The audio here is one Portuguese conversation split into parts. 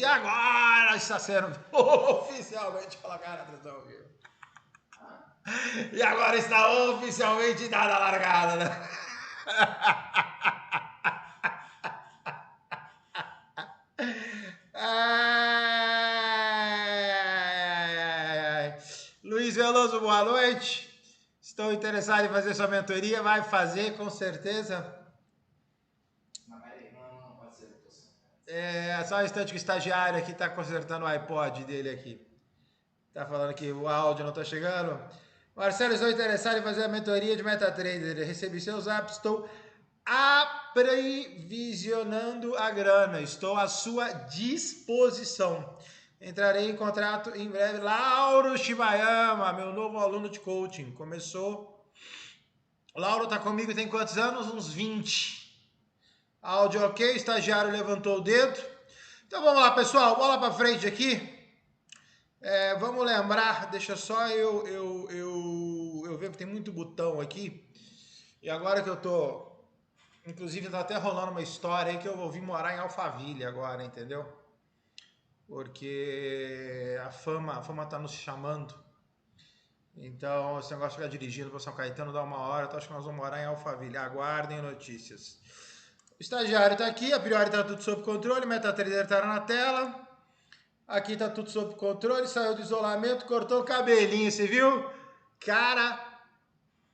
E agora está sendo oficialmente colocada a transmissão ao vivo. E agora está oficialmente dada a largada, né? Luiz Veloso, boa noite. Estou interessado em fazer sua mentoria. Vai fazer, com certeza. Não, peraí, não pode ser. É só um instante que o estagiário aqui está consertando o iPod dele aqui. Tá falando que o áudio não está chegando. Marcelo, estou interessado em fazer a mentoria de MetaTrader. Recebi seus apps, estou aprevisionando a grana. Estou à sua disposição. Entrarei em contrato em breve. Lauro Shibayama, meu novo aluno de coaching. Começou. Lauro tá comigo tem quantos anos? Uns 20. Áudio ok, estagiário levantou o dedo. Então vamos lá, pessoal. Bola para frente aqui. Vamos lembrar, deixa só eu ver que tem muito botão aqui. E agora que eu tô... Inclusive tá até rolando uma história aí que eu vou vir morar em Alphaville agora, entendeu? Porque a fama tá nos chamando. Então, esse negócio de ficar dirigindo para São Caetano dá uma hora, então acho que nós vamos morar em Alphaville. Aguardem notícias. O estagiário tá aqui, a priori tá tudo sob controle, MetaTrader tá na tela. Aqui tá tudo sob controle, saiu do isolamento, cortou o cabelinho, você viu? Cara,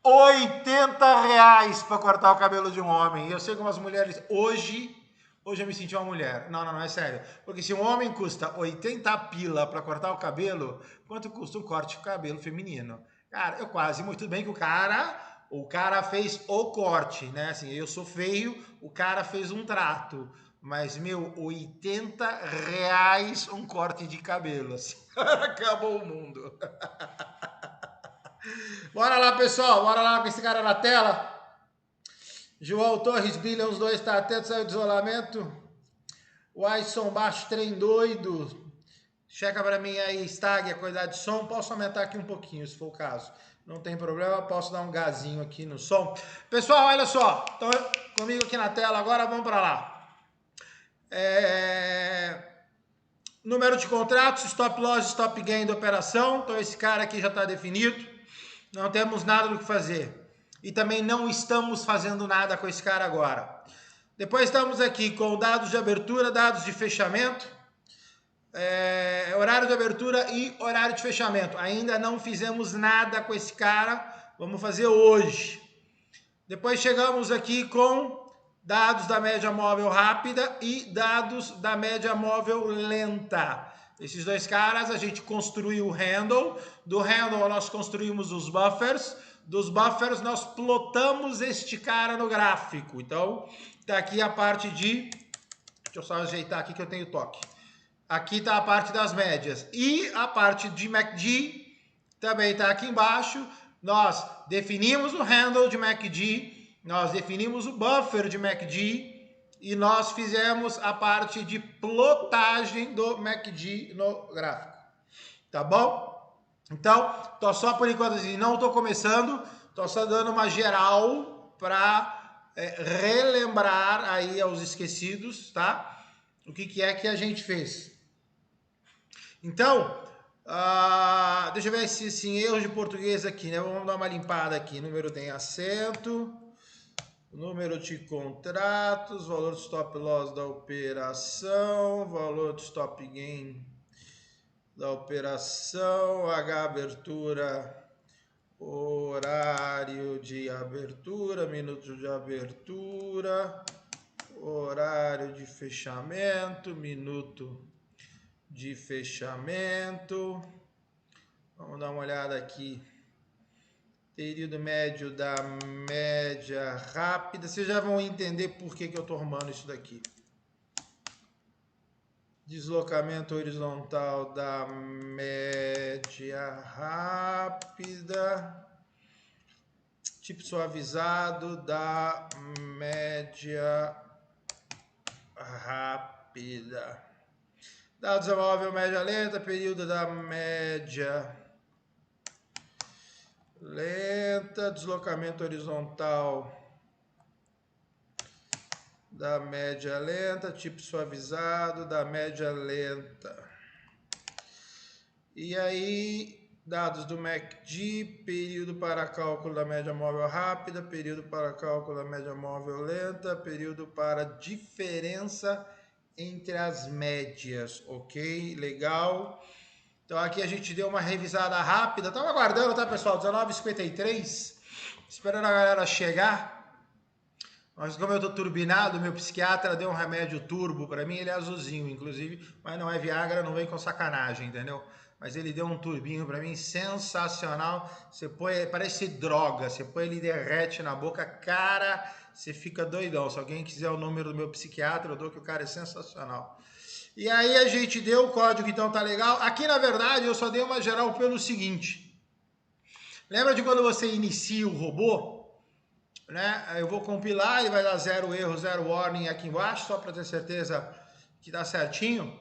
R$80 para cortar o cabelo de um homem. E eu sei como as mulheres... Hoje eu me senti uma mulher. Não, é sério. Porque se um homem custa 80 pila para cortar o cabelo, quanto custa um corte de cabelo feminino? Cara, eu quase... Muito bem que o cara fez o corte, né? Assim, eu sou feio, o cara fez um trato. Mas, meu, R$80 um corte de cabelo. Assim, acabou o mundo. Bora lá, pessoal. Bora lá com esse cara na tela. João Torres, Billions 2, tá atento, saiu do isolamento. Wyson Baixo, trem doido. Checa pra mim aí, Stag, a qualidade de som. Posso aumentar aqui um pouquinho, se for o caso. Não tem problema, posso dar um gazinho aqui no som. Pessoal, olha só. Estão comigo aqui na tela agora, vamos pra lá. Número de contratos, stop loss, stop gain da operação. Então esse cara aqui já está definido. Não temos nada do que fazer. E também não estamos fazendo nada com esse cara agora. Depois estamos aqui com dados de abertura, dados de fechamento, horário de abertura e horário de fechamento. Ainda não fizemos nada com esse cara, vamos fazer hoje. Depois chegamos aqui com dados da média móvel rápida e dados da média móvel lenta. Esses dois caras a gente construiu o handle, do handle nós construímos os buffers, dos buffers nós plotamos este cara no gráfico. Então, tá aqui a parte de... Deixa eu só ajeitar aqui que eu tenho toque. Aqui tá a parte das médias. E a parte de MACD também tá aqui embaixo. Nós definimos o handle de MACD, nós definimos o buffer de MACD e nós fizemos a parte de plotagem do MACD no gráfico. Tá bom? Então, tô só por enquanto assim, não tô começando, tô só dando uma geral para relembrar aí aos esquecidos, tá? O que é que a gente fez. Então, deixa eu ver se erros de português aqui, né? Vamos dar uma limpada aqui. Número tem acento, número de contratos, valor de stop loss da operação, valor de stop gain da operação, H abertura, horário de abertura, minuto de abertura, horário de fechamento, minuto de fechamento. Vamos dar uma olhada aqui. Período médio da média rápida. Vocês já vão entender por que eu estou arrumando isso daqui. Deslocamento horizontal da média rápida. Tipo suavizado da média rápida. Dados móvel média lenta, período da média lenta, deslocamento horizontal da média lenta, tipo suavizado da média lenta. E aí, dados do MACD, período para cálculo da média móvel rápida, período para cálculo da média móvel lenta, período para diferença entre as médias, ok? Legal. Então aqui a gente deu uma revisada rápida. Tava aguardando, tá, pessoal? 19h53, esperando a galera chegar. Mas como eu tô turbinado, meu psiquiatra deu um remédio turbo para mim, ele é azulzinho, inclusive, mas não é Viagra, não vem com sacanagem, entendeu? Mas ele deu um turbinho para mim sensacional. Você põe, parece droga, você põe ele derrete na boca, cara, você fica doidão. Se alguém quiser o número do meu psiquiatra, eu dou, que o cara é sensacional. E aí a gente deu o código, então tá legal. Aqui, na verdade, eu só dei uma geral pelo seguinte. Lembra de quando você inicia o robô? Né? Eu vou compilar, ele vai dar 0 erro, 0 warning aqui embaixo, só para ter certeza que dá certinho.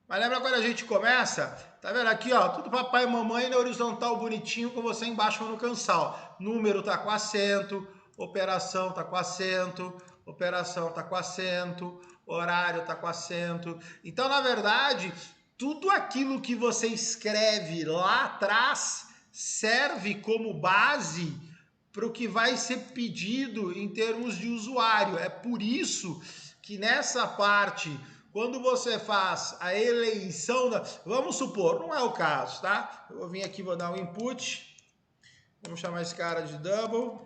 Mas lembra quando a gente começa? Tá vendo aqui, ó, tudo papai e mamãe na horizontal bonitinho com você embaixo no cansal. Número tá com acento, operação tá com acento, operação tá com acento, horário tá com acento. Então, na verdade, tudo aquilo que você escreve lá atrás serve como base para o que vai ser pedido em termos de usuário. É por isso que nessa parte, quando você faz a eleição, vamos supor, não é o caso, tá? Eu vou vir aqui, vou dar um input, vamos chamar esse cara de double.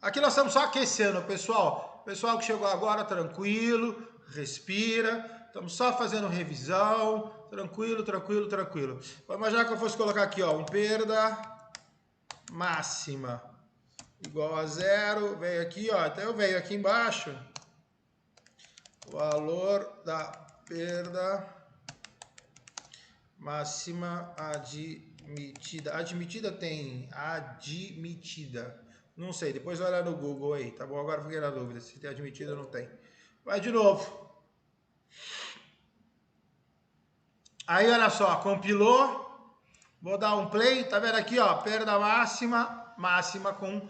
Aqui nós estamos só aquecendo, pessoal. Pessoal que chegou agora, tranquilo, respira. Estamos só fazendo revisão, tranquilo, tranquilo, tranquilo. Vou imaginar que eu fosse colocar aqui, ó, um perda máxima igual a 0. Veio aqui, ó, até eu veio aqui embaixo. Valor da perda máxima admitida. Admitida tem admitida. Não sei, depois olha no Google aí, tá bom? Agora fiquei na dúvida se tem admitida ou não tem. Vai de novo. Aí, olha só, compilou. Vou dar um play, tá vendo aqui, ó, perda máxima, máxima com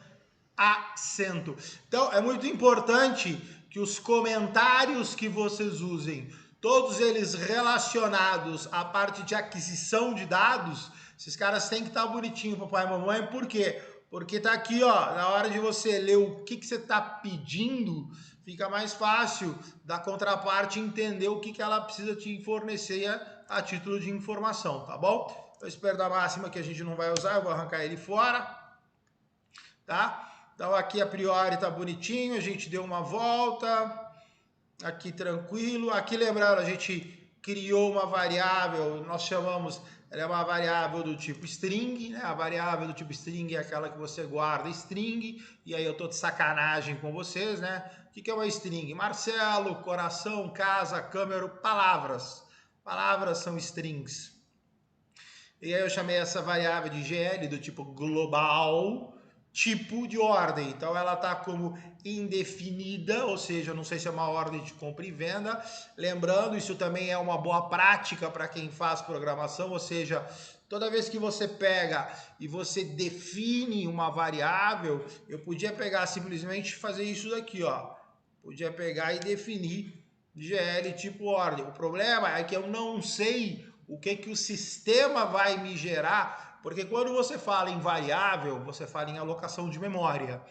acento. Então, é muito importante que os comentários que vocês usem, todos eles relacionados à parte de aquisição de dados, esses caras têm que estar bonitinho, papai e mamãe. Por quê? Porque tá aqui, ó, na hora de você ler o que você tá pedindo, fica mais fácil da contraparte entender o que ela precisa te fornecer a título de informação, tá bom? Eu espero da máxima que a gente não vai usar, eu vou arrancar ele fora, tá? Então aqui a priori tá bonitinho, a gente deu uma volta, aqui tranquilo. Aqui lembrando, a gente criou uma variável, nós chamamos, ela é uma variável do tipo string, né? A variável do tipo string é aquela que você guarda string, e aí eu tô de sacanagem com vocês, né? O que é uma string? Marcelo, coração, casa, câmera, palavras. Palavras são strings. E aí eu chamei essa variável de GL do tipo global, tipo de ordem. Então ela está como indefinida, ou seja, não sei se é uma ordem de compra e venda. Lembrando, isso também é uma boa prática para quem faz programação, ou seja, toda vez que você pega e você define uma variável, eu podia pegar simplesmente e fazer isso daqui, ó. Podia pegar e definir GL tipo ordem. O problema é que eu não sei o que o sistema vai me gerar, porque quando você fala em variável, você fala em alocação de memória.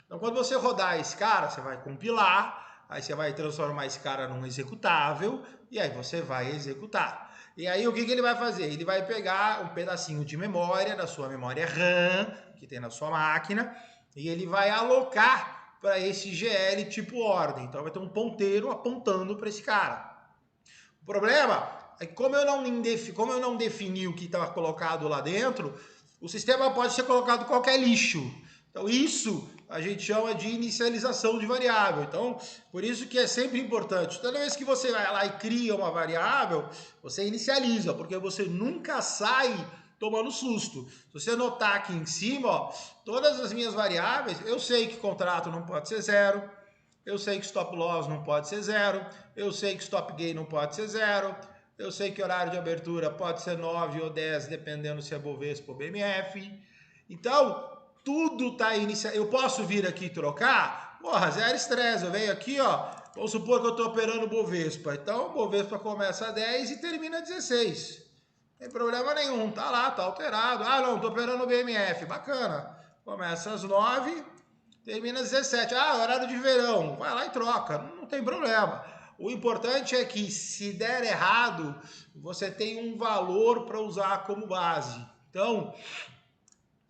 Então, quando você rodar esse cara, você vai compilar, aí você vai transformar esse cara num executável, e aí você vai executar. E aí o que ele vai fazer? Ele vai pegar um pedacinho de memória, da sua memória RAM, que tem na sua máquina, e ele vai alocar para esse GL tipo ordem. Então vai ter um ponteiro apontando para esse cara. O problema é que como eu não defini o que estava colocado lá dentro, o sistema pode ser colocado qualquer lixo. Então isso a gente chama de inicialização de variável. Então, por isso que é sempre importante. Toda vez que você vai lá e cria uma variável, você inicializa, porque você nunca sai tomando susto. Se você notar aqui em cima, ó, todas as minhas variáveis, eu sei que contrato não pode ser 0, eu sei que stop loss não pode ser 0, eu sei que stop gain não pode ser 0, eu sei que horário de abertura pode ser 9 ou 10, dependendo se é Bovespa ou BMF. Então, tudo está iniciado. Eu posso vir aqui trocar? Porra, zero estresse. Eu venho aqui, ó. Vamos supor que eu estou operando o Bovespa. Então, o Bovespa começa a 10 e termina a 16. Não tem problema nenhum. Tá lá, tá alterado. Ah, não, estou operando o BMF. Bacana. Começa às 9, termina às 17. Ah, horário de verão. Vai lá e troca. Não tem problema. O importante é que, se der errado, você tem um valor para usar como base. Então,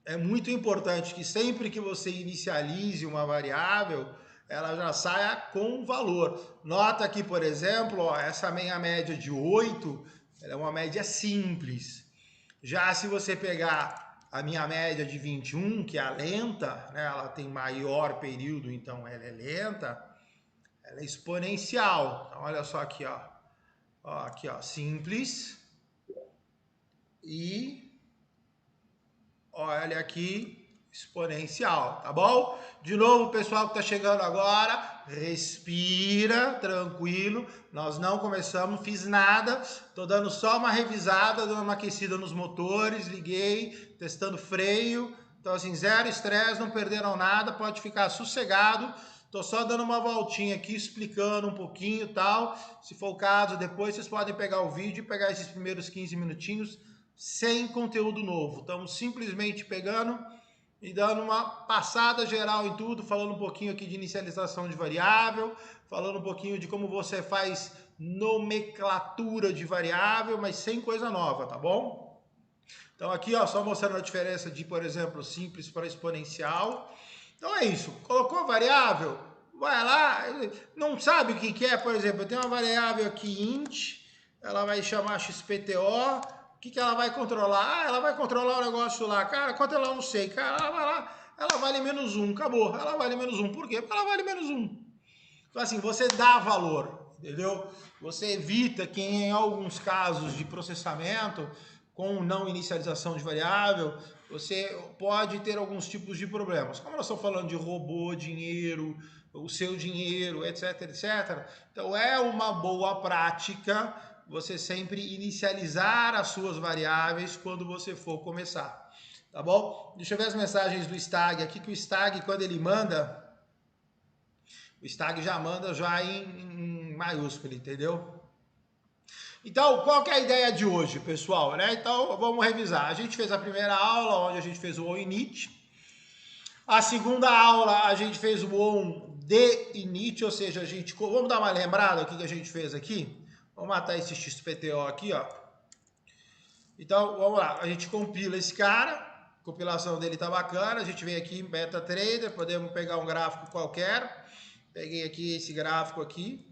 é muito importante que sempre que você inicialize uma variável, ela já saia com valor. Nota aqui, por exemplo, ó, essa minha média de 8, ela é uma média simples. Já se você pegar a minha média de 21, que é a lenta, né, ela tem maior período, então ela é lenta, ela é exponencial. Então, olha só aqui, ó. Aqui, ó, simples. E olha aqui, exponencial, tá bom? De novo, pessoal que está chegando agora, respira, tranquilo. Nós não começamos, fiz nada. Tô dando só uma revisada, dando uma aquecida nos motores, liguei, testando freio. Então, assim, zero estresse, não perderam nada, pode ficar sossegado. Tô só dando uma voltinha aqui, explicando um pouquinho e tal. Se for o caso, depois vocês podem pegar o vídeo e pegar esses primeiros 15 minutinhos sem conteúdo novo. Estamos simplesmente pegando e dando uma passada geral em tudo, falando um pouquinho aqui de inicialização de variável, falando um pouquinho de como você faz nomenclatura de variável, mas sem coisa nova, tá bom? Então aqui, ó, só mostrando a diferença de, por exemplo, simples para exponencial. Então é isso, colocou variável, vai lá, não sabe o que é, por exemplo, eu tenho uma variável aqui int, ela vai chamar XPTO, o que ela vai controlar? Ah, ela vai controlar o negócio lá, cara, quanto ela não sei, cara, ela vai lá, ela vale -1, acabou, ela vale -1, por quê? Porque ela vale -1. Então assim, você dá valor, entendeu? Você evita que em alguns casos de processamento, com não inicialização de variável, você pode ter alguns tipos de problemas. Como nós estamos falando de robô, dinheiro, o seu dinheiro, etc, etc. Então é uma boa prática você sempre inicializar as suas variáveis quando você for começar. Tá bom? Deixa eu ver as mensagens do Stag aqui, que o Stag, quando ele manda, o Stag já manda já em maiúsculo, entendeu? Então, qual que é a ideia de hoje, pessoal? Né? Então, vamos revisar. A gente fez a primeira aula, onde a gente fez o on init. A segunda aula, a gente fez o on de init, ou seja, a gente... Vamos dar uma lembrada do que a gente fez aqui? Vamos matar esse XPTO aqui, ó. Então, vamos lá. A gente compila esse cara. A compilação dele tá bacana. A gente vem aqui em MetaTrader. Podemos pegar um gráfico qualquer. Peguei aqui esse gráfico aqui.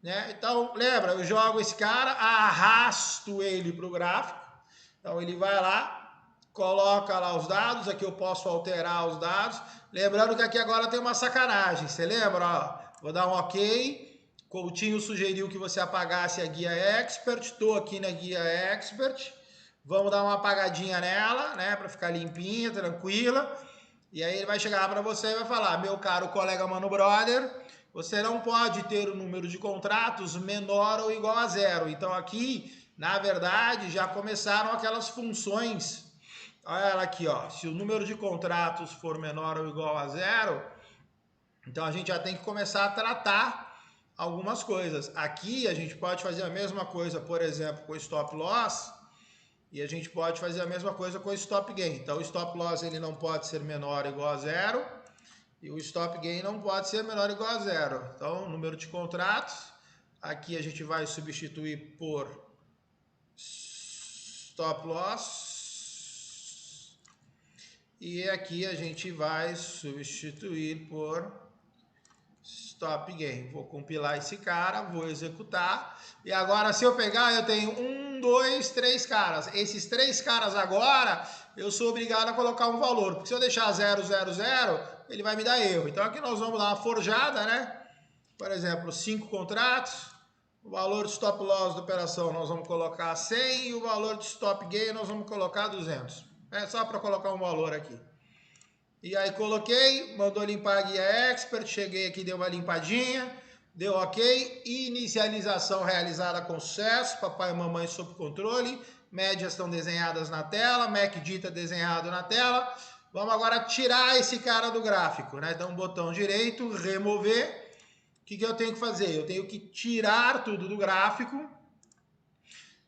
Né? Então, lembra, eu jogo esse cara, arrasto ele para o gráfico. Então, ele vai lá, coloca lá os dados. Aqui eu posso alterar os dados. Lembrando que aqui agora tem uma sacanagem. Você lembra? Ó, vou dar um OK. Coutinho sugeriu que você apagasse a guia Expert. Estou aqui na guia Expert. Vamos dar uma apagadinha nela, né? Para ficar limpinha, tranquila. E aí ele vai chegar para você e vai falar: meu caro colega Mano Brother, você não pode ter o número de contratos menor ou igual a 0. Então aqui, na verdade, já começaram aquelas funções. Olha ela aqui, ó. Se o número de contratos for menor ou igual a 0, então a gente já tem que começar a tratar algumas coisas. Aqui a gente pode fazer a mesma coisa, por exemplo, com o stop loss, e a gente pode fazer a mesma coisa com o stop gain. Então o stop loss ele não pode ser menor ou igual a 0, e o stop gain não pode ser menor ou igual a 0. Então, número de contratos, aqui a gente vai substituir por stop loss, e aqui a gente vai substituir por stop gain. Vou compilar esse cara, vou executar. E agora, se eu pegar, eu tenho 1, 2, 3 caras. Esses 3 caras agora, eu sou obrigado a colocar um valor. Porque se eu deixar 0, 0, 0, ele vai me dar erro. Então aqui nós vamos dar uma forjada, né? Por exemplo, 5 contratos. O valor de stop loss da operação nós vamos colocar 100. E o valor de stop gain nós vamos colocar 200. É só para colocar um valor aqui. E aí coloquei, mandou limpar a guia Expert, cheguei aqui, deu uma limpadinha, deu OK, inicialização realizada com sucesso, papai e mamãe sob controle, médias estão desenhadas na tela, MACD está desenhado na tela, Vamos agora tirar esse cara do gráfico, né? Então, botão direito, remover. O que eu tenho que fazer? Eu tenho que tirar tudo do gráfico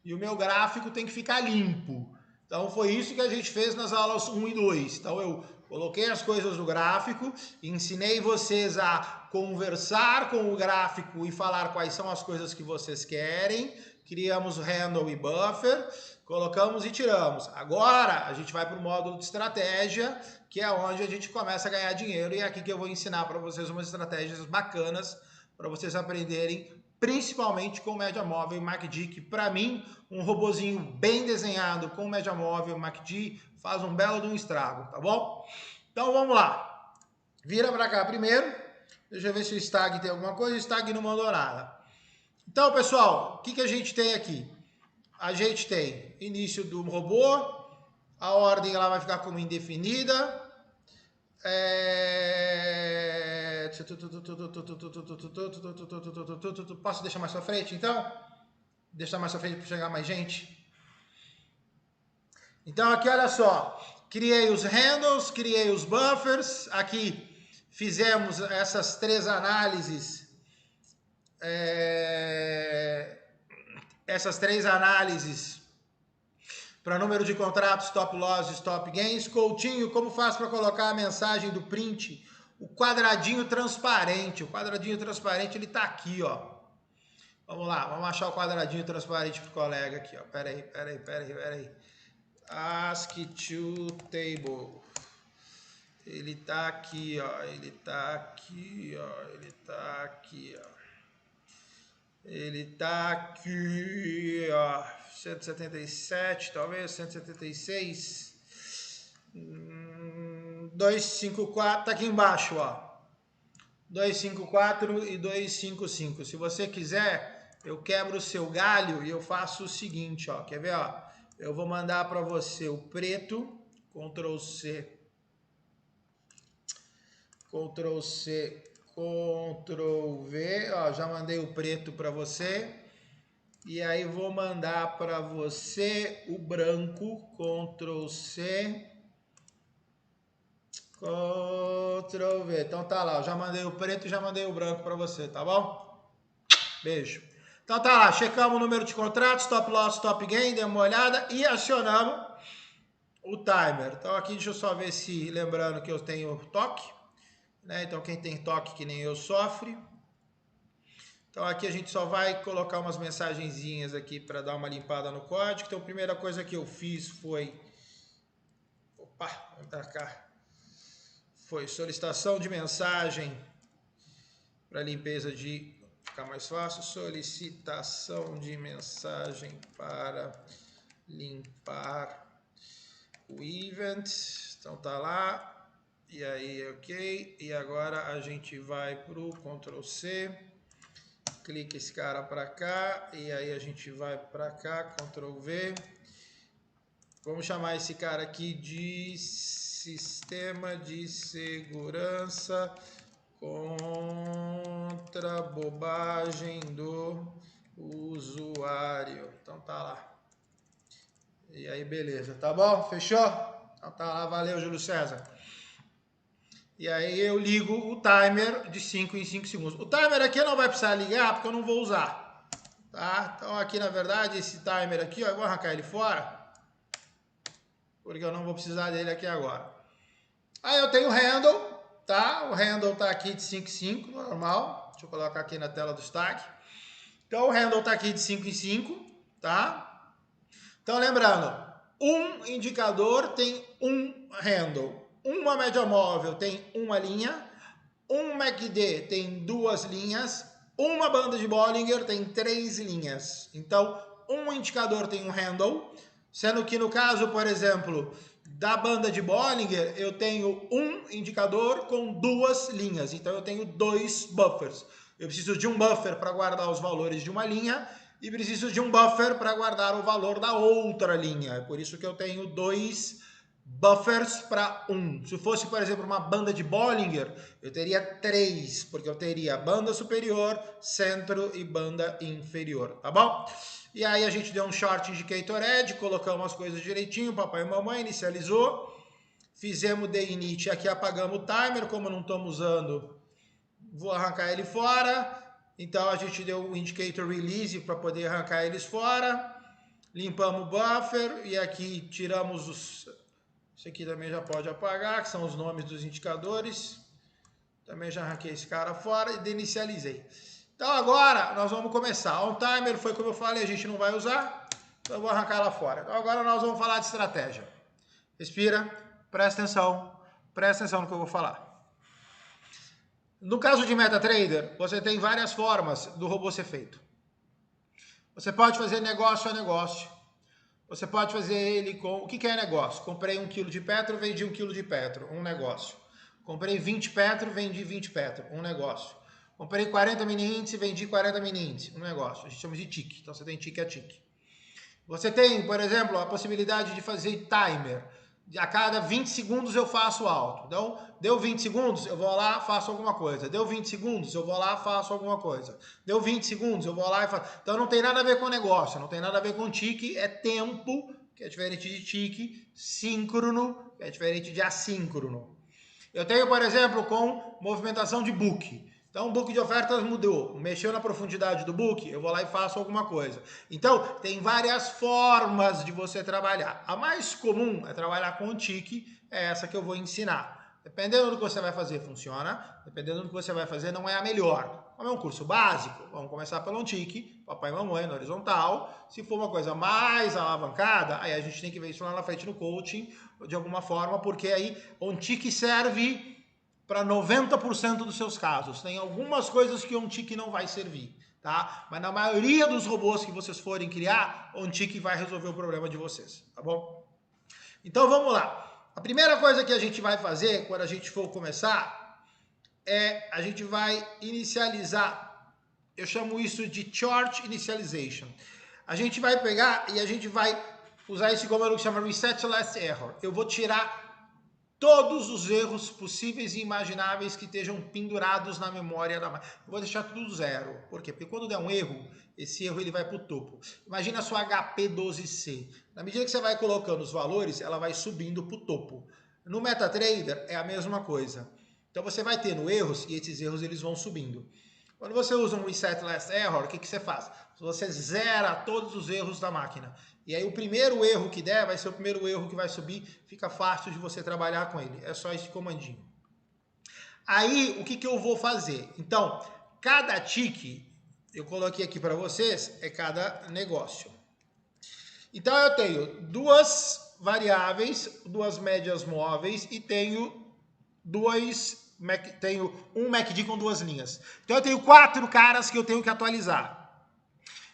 e o meu gráfico tem que ficar limpo. Então, foi isso que a gente fez nas aulas 1 e 2. Então, eu coloquei as coisas no gráfico, ensinei vocês a conversar com o gráfico e falar quais são as coisas que vocês querem. Criamos handle e buffer, colocamos e tiramos. Agora a gente vai para o módulo de estratégia, que é onde a gente começa a ganhar dinheiro. E é aqui que eu vou ensinar para vocês umas estratégias bacanas para vocês aprenderem, principalmente com média móvel e MACD, que para mim, um robozinho bem desenhado com média móvel e MACD faz um belo de um estrago, tá bom? Então vamos lá. Vira para cá primeiro. Deixa eu ver se o Stag tem alguma coisa. O Stag não mandou nada. Então, pessoal, o que a gente tem aqui? A gente tem início do robô, a ordem ela vai ficar como indefinida. Posso deixar mais pra frente, então? Deixar mais pra frente para chegar mais gente. Então, aqui, olha só. Criei os handles, criei os buffers. Aqui fizemos essas três análises. Essas três análises para número de contratos, stop loss e stop gains. Coutinho, como faz para colocar a mensagem do print? O quadradinho transparente. O quadradinho transparente, ele tá aqui, ó. Vamos lá, vamos achar o quadradinho transparente pro colega aqui, ó. Pera aí. Ask to table. Ele tá aqui, ó. Ele tá aqui, ó. Ele tá aqui, ó. Ele tá aqui, ó. 177, talvez 176. 254, tá aqui embaixo, ó. 254 e 255. Se você quiser, eu quebro o seu galho e eu faço o seguinte, ó. Quer ver, ó? Eu vou mandar para você o preto, Ctrl C, Ctrl C, Ctrl V, ó, já mandei o preto para você. E aí vou mandar para você o branco, Ctrl C, Ctrl V. Então tá lá, eu já mandei o preto e já mandei o branco para você, tá bom? Beijo. Então tá lá, checamos o número de contratos, stop loss, stop gain, demos uma olhada e acionamos o timer. Então aqui deixa eu só ver se, lembrando que eu tenho toque, né? Então quem tem toque que nem eu sofre. Então aqui a gente só vai colocar umas mensagenzinhas aqui para dar uma limpada no código. Então a primeira coisa que eu fiz foi... Opa, vamos pra cá. Foi solicitação de mensagem para limpeza de... Ficar mais fácil. Solicitação de mensagem para limpar o event. Então tá lá. E aí, ok. E agora a gente vai para o Ctrl C. Clica esse cara para cá e aí a gente vai para cá, Ctrl V. Vamos chamar esse cara aqui de Sistema de Segurança contra a bobagem do usuário. Então tá lá. E aí, beleza, tá bom? Fechou? Então tá lá, valeu, Júlio César. E aí eu ligo o timer de 5 em 5 segundos. O timer aqui não vai precisar ligar porque eu não vou usar. Tá? Então aqui na verdade esse timer aqui, ó, eu vou arrancar ele fora. Porque eu não vou precisar dele aqui agora. Aí eu tenho o handle, tá? O handle tá aqui de 5 em 5, normal. Deixa eu colocar aqui na tela do stack. Então o handle tá aqui de 5 em 5, tá? Então lembrando, um indicador tem um handle. Uma média móvel tem uma linha, um MACD tem duas linhas, uma banda de Bollinger tem 3 linhas. Então, um indicador tem um handle, sendo que no caso, por exemplo, da banda de Bollinger, eu tenho um indicador com 2 linhas. Então, eu tenho 2 buffers. Eu preciso de um buffer para guardar os valores de uma linha e preciso de um buffer para guardar o valor da outra linha. É por isso que eu tenho 2 buffers para 1. Se fosse, por exemplo, uma banda de Bollinger, eu teria 3, porque eu teria banda superior, centro e banda inferior, tá bom? E aí a gente deu um short indicator edge, colocamos as coisas direitinho, papai e mamãe, inicializou, fizemos the init, aqui apagamos o timer, como não estamos usando, vou arrancar ele fora. Então a gente deu um indicator release para poder arrancar eles fora. Limpamos o buffer e aqui tiramos os... Isso aqui também já pode apagar, que são os nomes dos indicadores. Também já arranquei esse cara fora e deinicializei. Então agora nós vamos começar. On timer foi como eu falei, a gente não vai usar. Então eu vou arrancar ela fora. Então agora nós vamos falar de estratégia. Respira, presta atenção no que eu vou falar. No caso de MetaTrader, você tem várias formas do robô ser feito. Você pode fazer negócio a negócio. Você pode fazer ele com... O que é negócio? Comprei 1 kg de Petro, vendi 1 kg de Petro, um negócio. Comprei 20 Petro, vendi 20 Petro, um negócio. Comprei 40 mini índice, vendi 40 mini índice, um negócio. A gente chama de tique, então você tem tique a tique. Você tem, por exemplo, a possibilidade de fazer timer. A cada 20 segundos eu faço alto. Então, deu 20 segundos, eu vou lá, faço alguma coisa. Deu 20 segundos, eu vou lá, faço alguma coisa. Deu 20 segundos, eu vou lá e faço... Então, não tem nada a ver com negócio, não tem nada a ver com tique, é tempo, que é diferente de tique, síncrono, que é diferente de assíncrono. Eu tenho, por exemplo, com movimentação de book. Então, o book de ofertas mudou, mexeu na profundidade do book, eu vou lá e faço alguma coisa. Então, tem várias formas de você trabalhar. A mais comum é trabalhar com o tique, é essa que eu vou ensinar. Dependendo do que você vai fazer, funciona. Dependendo do que você vai fazer, não é a melhor. Como é um curso básico, vamos começar pelo tique, papai e mamãe na horizontal. Se for uma coisa mais alavancada, aí a gente tem que ver isso lá na frente no coaching, de alguma forma, porque aí o tique serve para 90% dos seus casos. Tem algumas coisas que OnTick não vai servir, tá? Mas na maioria dos robôs que vocês forem criar, OnTick vai resolver o problema de vocês, tá bom? Então vamos lá. A primeira coisa que a gente vai fazer quando a gente for começar é a gente vai inicializar. Eu chamo isso de Chart Initialization. A gente vai pegar e a gente vai usar esse comando que chama Reset Last Error. Eu vou tirar todos os erros possíveis e imagináveis que estejam pendurados na memória da máquina. Eu vou deixar tudo zero. Por quê? Porque quando der um erro, esse erro ele vai para o topo. Imagina a sua HP12C. Na medida que você vai colocando os valores, ela vai subindo para o topo. No MetaTrader é a mesma coisa. Então você vai tendo erros e esses erros eles vão subindo. Quando você usa um Reset Last Error, o que você faz? Você zera todos os erros da máquina. E aí o primeiro erro que der vai ser o primeiro erro que vai subir. Fica fácil de você trabalhar com ele. É só esse comandinho. Aí, o que eu vou fazer? Então, cada tique, eu coloquei aqui para vocês, é cada negócio. Então, eu tenho duas variáveis, duas médias móveis e tenho um MACD com duas linhas. Então, eu tenho 4 caras que eu tenho que atualizar.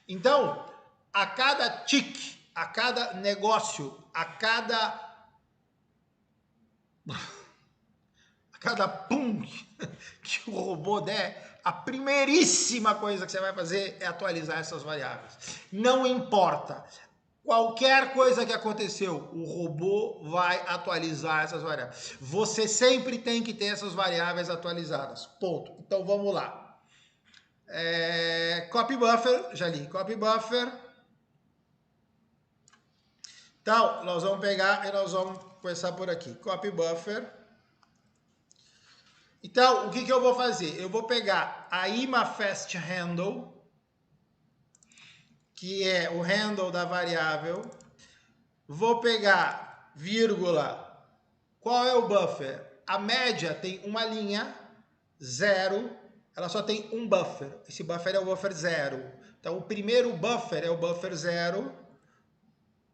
Então, a cada tique, a cada negócio, a cada pum que o robô der, a primeiríssima coisa que você vai fazer é atualizar essas variáveis. Não importa. Qualquer coisa que aconteceu, o robô vai atualizar essas variáveis. Você sempre tem que ter essas variáveis atualizadas. Ponto. Então, vamos lá. Copy buffer, já li. Copy buffer. Então, nós vamos pegar e nós vamos começar por aqui. Copy buffer. Então, o que eu vou fazer? Eu vou pegar a ImaFastHandle, que é o handle da variável. Vou pegar vírgula. Qual é o buffer? A média tem uma linha, 0. Ela só tem um buffer. Esse buffer é o buffer 0. Então, o primeiro buffer é o buffer 0.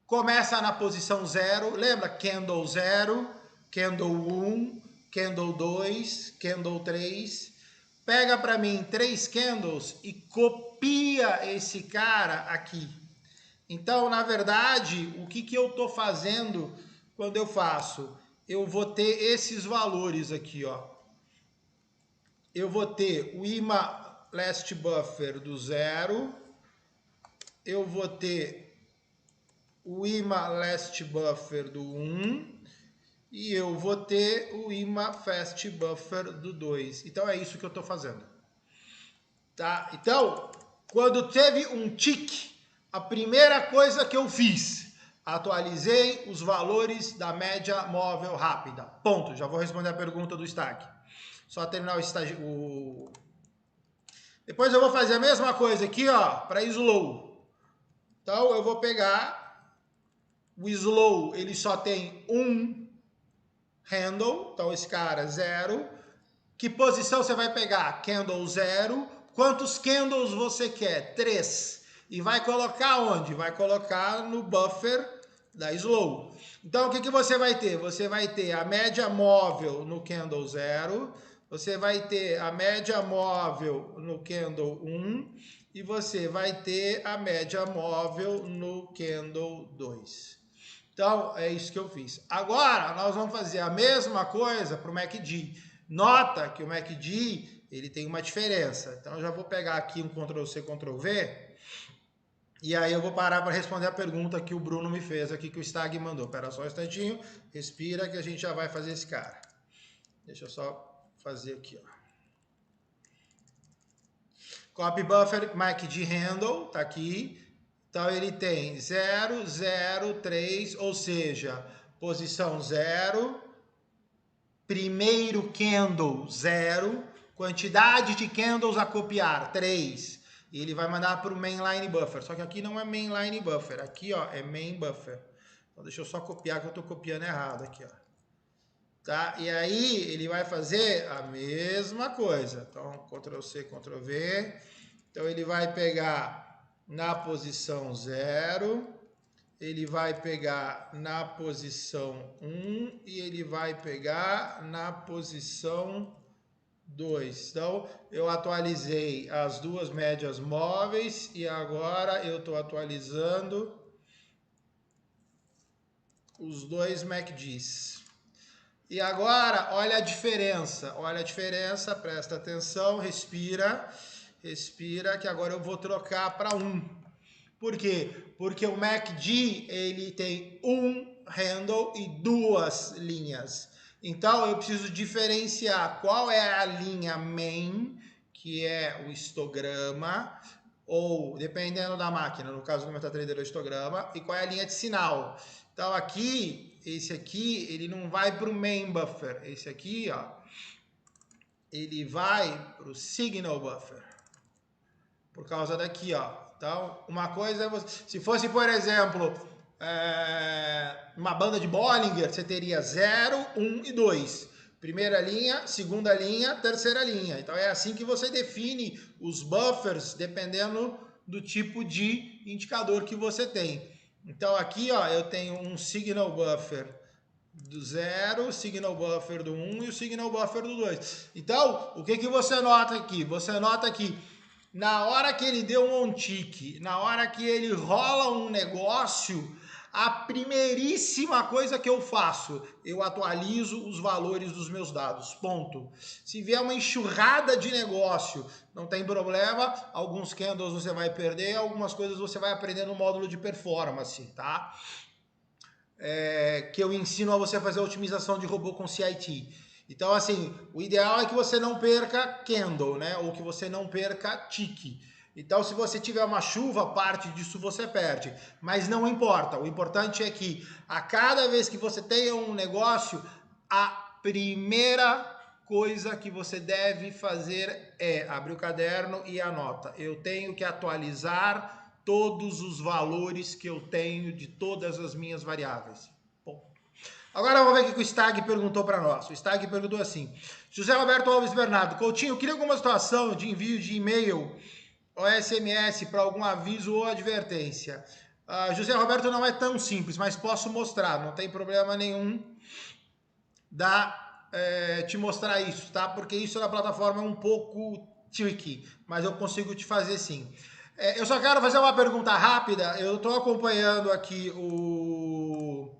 Começa na posição 0. Lembra? Candle 0, Candle 1, Candle 2, Candle 3. Pega para mim 3 candles e copia esse cara aqui. Então, na verdade, o que eu estou fazendo quando eu faço? Eu vou ter esses valores aqui, ó. Eu vou ter o IMA Last Buffer do 0. Eu vou ter o IMA Last Buffer do 1. E eu vou ter o IMA Fast Buffer do 2. Então é isso que eu estou fazendo. Tá? Então, quando teve um tique, a primeira coisa que eu fiz Atualizei os valores da média móvel rápida. Ponto. Já vou responder a pergunta do Stag. Só terminar o Depois eu vou fazer a mesma coisa aqui, ó, para slow. Então eu vou pegar o slow, ele só tem um handle, então esse cara 0. Que posição você vai pegar? Candle 0. Quantos candles você quer? 3. E vai colocar onde? Vai colocar no buffer da slow. Então o que você vai ter? Você vai ter a média móvel no candle 0. Você vai ter a média móvel no candle 1 e você vai ter a média móvel no candle 2. Então, é isso que eu fiz. Agora, nós vamos fazer a mesma coisa para o MACD. Nota que o MACD, ele tem uma diferença. Então, eu já vou pegar aqui um Ctrl+C, Ctrl+V. E aí eu vou parar para responder a pergunta que o Bruno me fez aqui, que o Stag mandou. Espera só um instantinho. Respira que a gente já vai fazer esse cara. Deixa eu só fazer aqui, ó. Copy buffer, MACD handle, tá aqui. Então ele tem 0, 0, 3, ou seja, posição 0, primeiro candle 0, quantidade de candles a copiar 3. E ele vai mandar para o mainline buffer. Só que aqui não é mainline buffer, aqui ó, é main buffer. Então deixa eu só copiar que eu estou copiando errado aqui, ó. Tá? E aí ele vai fazer a mesma coisa. Então, Ctrl+C, Ctrl+V. Então ele vai pegar na posição 0, ele vai pegar na posição 1 e ele vai pegar na posição 2. Então eu atualizei as duas médias móveis e agora eu estou atualizando os dois MACDs. E agora, olha a diferença, presta atenção, respira, que agora eu vou trocar para 1. Por quê? Porque o MACD, ele tem um handle e duas linhas. Então, eu preciso diferenciar qual é a linha main, que é o histograma, ou, dependendo da máquina, no caso do MetaTrader é o histograma, e qual é a linha de sinal. Então, aqui, esse aqui, ele não vai para o main buffer. Esse aqui, ó, ele vai para o signal buffer. Por causa daqui, ó. Então, uma coisa é você... Se fosse, por exemplo, uma banda de Bollinger, você teria 0, 1 e 2. Primeira linha, segunda linha, terceira linha. Então, é assim que você define os buffers, dependendo do tipo de indicador que você tem. Então, aqui, ó, eu tenho um signal buffer do 0, signal buffer do 1 e o signal buffer do 2. Então, o que você nota aqui? Você nota que na hora que ele deu um on-tick, na hora que ele rola um negócio, a primeiríssima coisa que eu faço, eu atualizo os valores dos meus dados, ponto. Se vier uma enxurrada de negócio, não tem problema, alguns candles você vai perder, algumas coisas você vai aprender no módulo de performance, tá? Que eu ensino a você fazer a otimização de robô com CIT. Então, assim, o ideal é que você não perca candle, né? Ou que você não perca tick. Então, se você tiver uma chuva, parte disso você perde. Mas não importa. O importante é que a cada vez que você tenha um negócio, a primeira coisa que você deve fazer é abrir o caderno e anota. Eu tenho que atualizar todos os valores que eu tenho de todas as minhas variáveis. Bom. Agora vamos ver o que o Stag perguntou para nós. O Stag perguntou assim: José Roberto Alves Bernardo, Coutinho, eu queria alguma situação de envio de e-mail ou SMS para algum aviso ou advertência. José Roberto, não é tão simples, mas posso mostrar, não tem problema nenhum te mostrar isso, tá? Porque isso na plataforma é um pouco tricky, mas eu consigo te fazer sim. Eu só quero fazer uma pergunta rápida. Eu estou acompanhando aqui o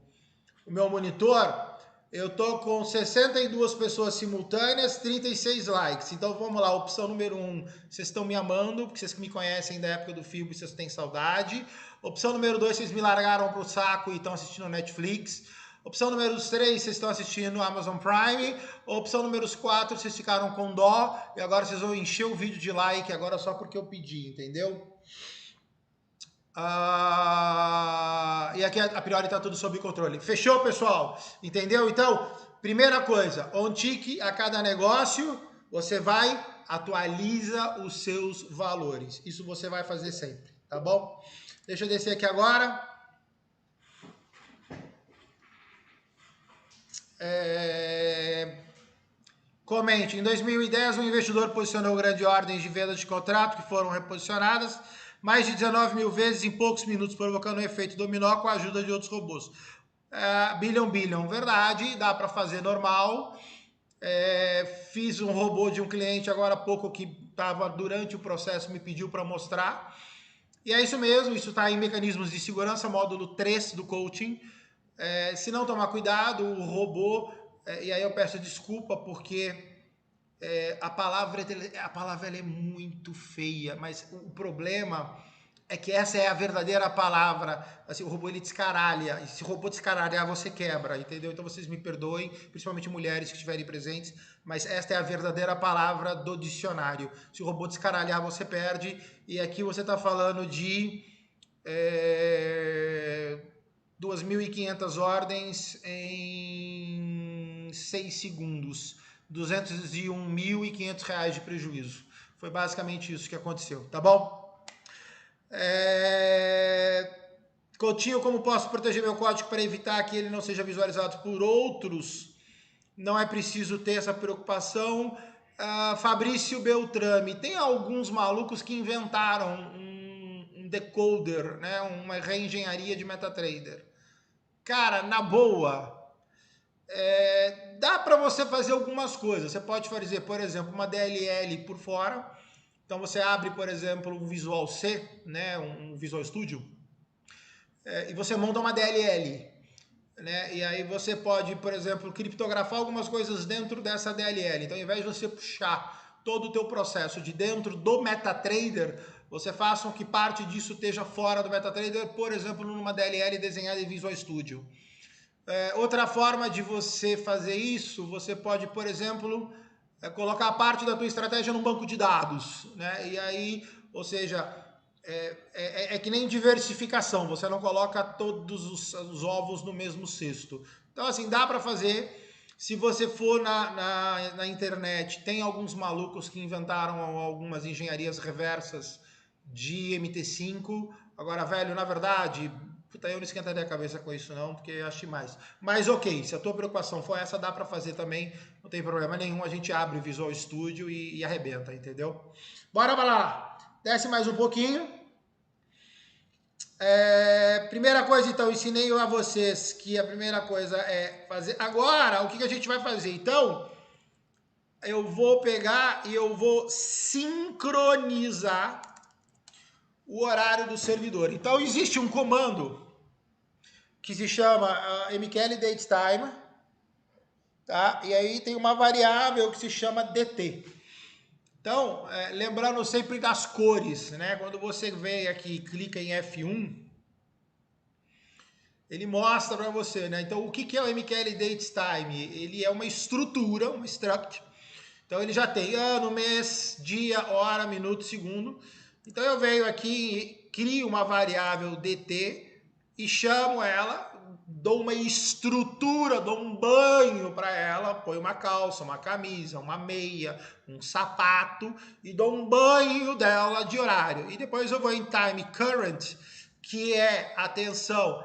meu monitor. Eu estou com 62 pessoas simultâneas, 36 likes. Então vamos lá, opção número 1, vocês estão me amando, porque vocês que me conhecem da época do filme, vocês têm saudade. Opção número 2, vocês me largaram pro saco e estão assistindo Netflix. Opção número 3, vocês estão assistindo Amazon Prime. Opção número 4, vocês ficaram com dó e agora vocês vão encher o vídeo de like agora só porque eu pedi, entendeu? E aqui a priori está tudo sob controle. Fechou, pessoal? Entendeu? Então, primeira coisa, on tick a cada negócio, você vai, atualiza os seus valores. Isso você vai fazer sempre, tá bom? Deixa eu descer aqui agora. Comente, em 2010 o investidor posicionou grandes ordens de venda de contrato que foram reposicionadas mais de 19 mil vezes em poucos minutos, provocando um efeito dominó com a ajuda de outros robôs. Billion, verdade, dá para fazer normal. Fiz um robô de um cliente agora há pouco que estava durante o processo, me pediu para mostrar. E é isso mesmo, isso está em mecanismos de segurança, módulo 3 do coaching. Se não tomar cuidado, o robô, e aí eu peço desculpa porque a palavra ela é muito feia, mas o problema é que essa é a verdadeira palavra. Assim, o robô ele descaralha, e se o robô descaralhar, você quebra, entendeu? Então vocês me perdoem, principalmente mulheres que estiverem presentes, mas esta é a verdadeira palavra do dicionário. Se o robô descaralhar, você perde, e aqui você está falando de 2.500 ordens em 6 segundos. R$201.500 de prejuízo. Foi basicamente isso que aconteceu, tá bom? Coutinho, como posso proteger meu código para evitar que ele não seja visualizado por outros? Não é preciso ter essa preocupação. Fabrício Beltrame, tem alguns malucos que inventaram um decoder, né? Uma reengenharia de MetaTrader. Cara, na boa, dá para você fazer algumas coisas. Você pode fazer, por exemplo, uma DLL por fora. Então você abre, por exemplo, um Visual C, né, um Visual Studio, e você monta uma DLL. Né? E aí você pode, por exemplo, criptografar algumas coisas dentro dessa DLL. Então, ao invés de você puxar todo o teu processo de dentro do MetaTrader, você faça com que parte disso esteja fora do MetaTrader, por exemplo, numa DLL desenhada em Visual Studio. Outra forma de você fazer isso, você pode, por exemplo, colocar parte da tua estratégia num banco de dados, né? E aí, ou seja, é que nem diversificação, você não coloca todos os ovos no mesmo cesto. Então, assim, dá para fazer. Se você for na internet, tem alguns malucos que inventaram algumas engenharias reversas de MT5. Agora, velho, na verdade, puta, eu não esquentaria a cabeça com isso não, porque eu acho mais. Mas ok, se a tua preocupação for essa, dá para fazer também, não tem problema nenhum, a gente abre o Visual Studio e arrebenta, entendeu? Bora lá, desce mais um pouquinho. Primeira coisa, então, ensinei a vocês que a primeira coisa é fazer. Agora, o que a gente vai fazer? Então, eu vou pegar e eu vou sincronizar o horário do servidor. Então, existe um comando que se chama mql datetime, tá? E aí tem uma variável que se chama dt. Então, lembrando sempre das cores, né? Quando você vem aqui e clica em F1, ele mostra para você, né? Então, o que é o mql datetime? Ele é uma estrutura, uma struct. Então, ele já tem ano, mês, dia, hora, minuto, segundo. Então, eu venho aqui, crio uma variável dt e chamo ela, dou uma estrutura, dou um banho para ela, põe uma calça, uma camisa, uma meia, um sapato e dou um banho dela de horário. E depois eu vou em time current, que é, atenção,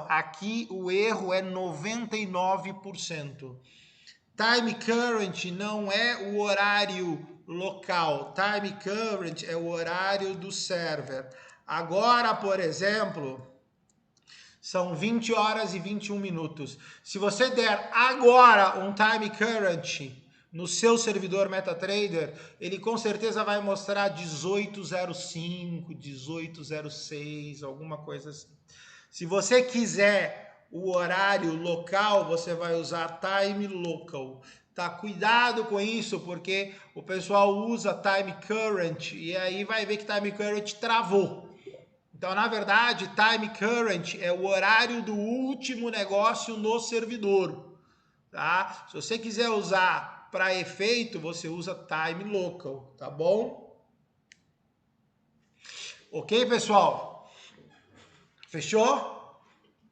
aqui o erro é 99%. Time current não é o horário local, time current é o horário do server. Agora, por exemplo, são 20 horas e 21 minutos. Se você der agora um time current no seu servidor MetaTrader, ele com certeza vai mostrar 18:05, 18:06, alguma coisa assim. Se você quiser o horário local, você vai usar time local. Tá? Cuidado com isso, porque o pessoal usa time current e aí vai ver que time current travou. Então, na verdade, time current é o horário do último negócio no servidor. Tá? Se você quiser usar para efeito, você usa time local, tá bom? Ok, pessoal? Fechou?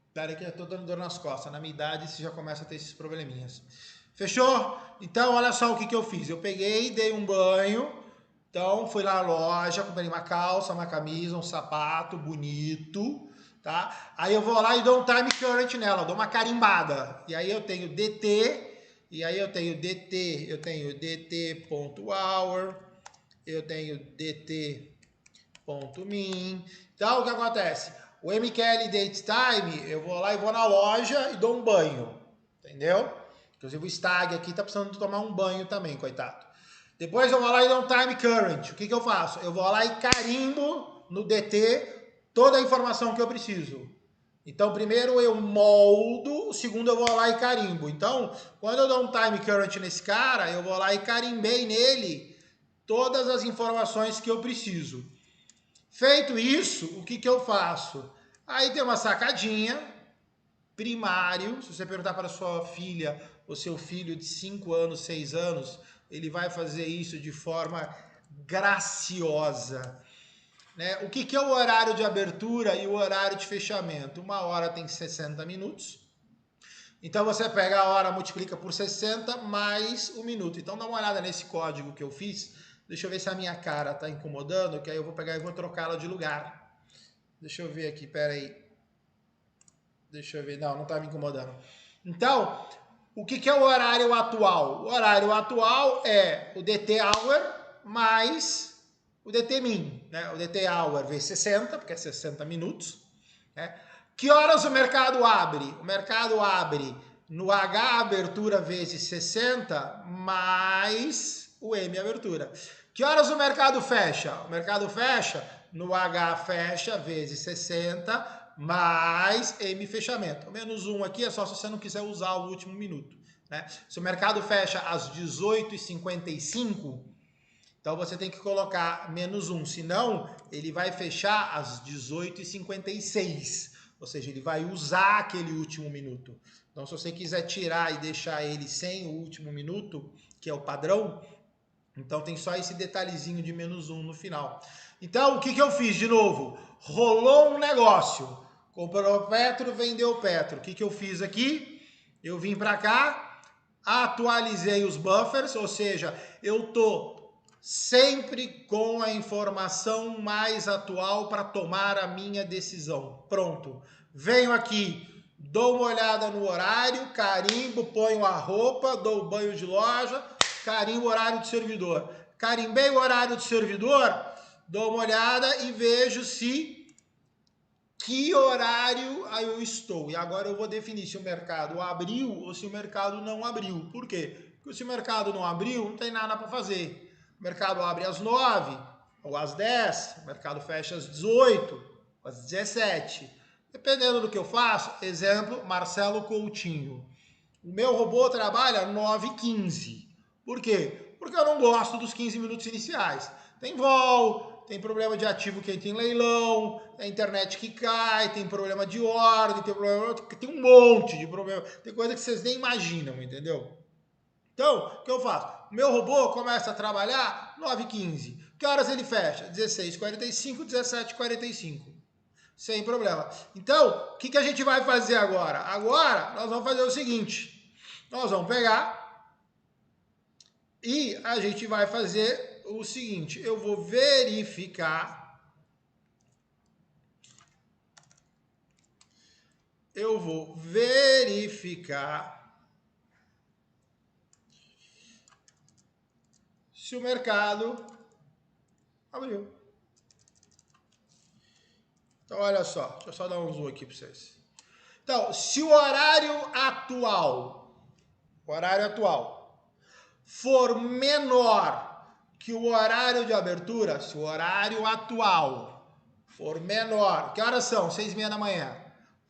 Espera aí que eu tô dando dor nas costas. Na minha idade você já começa a ter esses probleminhas. Fechou? Então, olha só o que eu fiz. Eu peguei, dei um banho. Então, fui lá na loja, comprei uma calça, uma camisa, um sapato bonito, tá? Aí eu vou lá e dou um time current nela, dou uma carimbada. E aí eu tenho DT, e aí eu tenho DT.hour, eu tenho DT.min. Então, o que acontece? O MQL Date Time, eu vou lá e vou na loja e dou um banho, entendeu? Inclusive o Stag aqui tá precisando tomar um banho também, coitado. Depois eu vou lá e dou um time current. O que eu faço? Eu vou lá e carimbo no DT toda a informação que eu preciso. Então, primeiro eu moldo, o segundo eu vou lá e carimbo. Então, quando eu dou um time current nesse cara, eu vou lá e carimbei nele todas as informações que eu preciso. Feito isso, o que eu faço? Aí tem uma sacadinha, primário. Se você perguntar para sua filha ou seu filho de 5 anos, 6 anos, ele vai fazer isso de forma graciosa. Né? O que é o horário de abertura e o horário de fechamento? Uma hora tem 60 minutos. Então você pega a hora, multiplica por 60 mais um minuto. Então dá uma olhada nesse código que eu fiz. Deixa eu ver se a minha cara está incomodando, que aí eu vou pegar e vou trocá-la de lugar. Deixa eu ver aqui, peraí. Deixa eu ver, não está me incomodando. Então, o que é o horário atual? O horário atual é o DT Hour mais o DT Min. Né? O DT Hour vezes 60, porque é 60 minutos. Né? Que horas o mercado abre? O mercado abre no H abertura vezes 60 mais o M abertura. Que horas o mercado fecha? O mercado fecha no H fecha vezes 60 mais M fechamento. O menos 1 aqui é só se você não quiser usar o último minuto. Né? Se o mercado fecha às 18h55, então você tem que colocar menos 1, senão ele vai fechar às 18h56. Ou seja, ele vai usar aquele último minuto. Então, se você quiser tirar e deixar ele sem o último minuto, que é o padrão, então tem só esse detalhezinho de menos 1 no final. Então, o que eu fiz de novo? Rolou um negócio. Comprou Petro, vendeu Petro. O que eu fiz aqui? Eu vim para cá, atualizei os buffers, ou seja, eu tô sempre com a informação mais atual para tomar a minha decisão. Pronto. Venho aqui, dou uma olhada no horário, carimbo, ponho a roupa, dou o banho de loja, carimbo o horário do servidor. Carimbei o horário do servidor, dou uma olhada e vejo que horário eu estou. E agora eu vou definir se o mercado abriu ou se o mercado não abriu. Por quê? Porque se o mercado não abriu, não tem nada para fazer. O mercado abre às 9 ou às 10, o mercado fecha às 18, às 17. Dependendo do que eu faço, exemplo, Marcelo Coutinho. O meu robô trabalha 9h15. Por quê? Porque eu não gosto dos 15 minutos iniciais. Tem vol, tem problema de ativo que entra em leilão, a internet que cai, tem problema de ordem, tem um monte de problema. Tem coisa que vocês nem imaginam, entendeu? Então, o que eu faço? O meu robô começa a trabalhar 9h15. Que horas ele fecha? 16h45, 17h45. Sem problema. Então, o que a gente vai fazer agora? Agora, nós vamos fazer o seguinte. Nós vamos pegar e a gente vai fazer o seguinte. Eu vou verificar. Se o mercado abriu. Então, olha só. Deixa eu só dar um zoom aqui para vocês. Então, se o horário atual for menor que o horário de abertura, se o horário atual for menor, que horas são? 6h30 da manhã.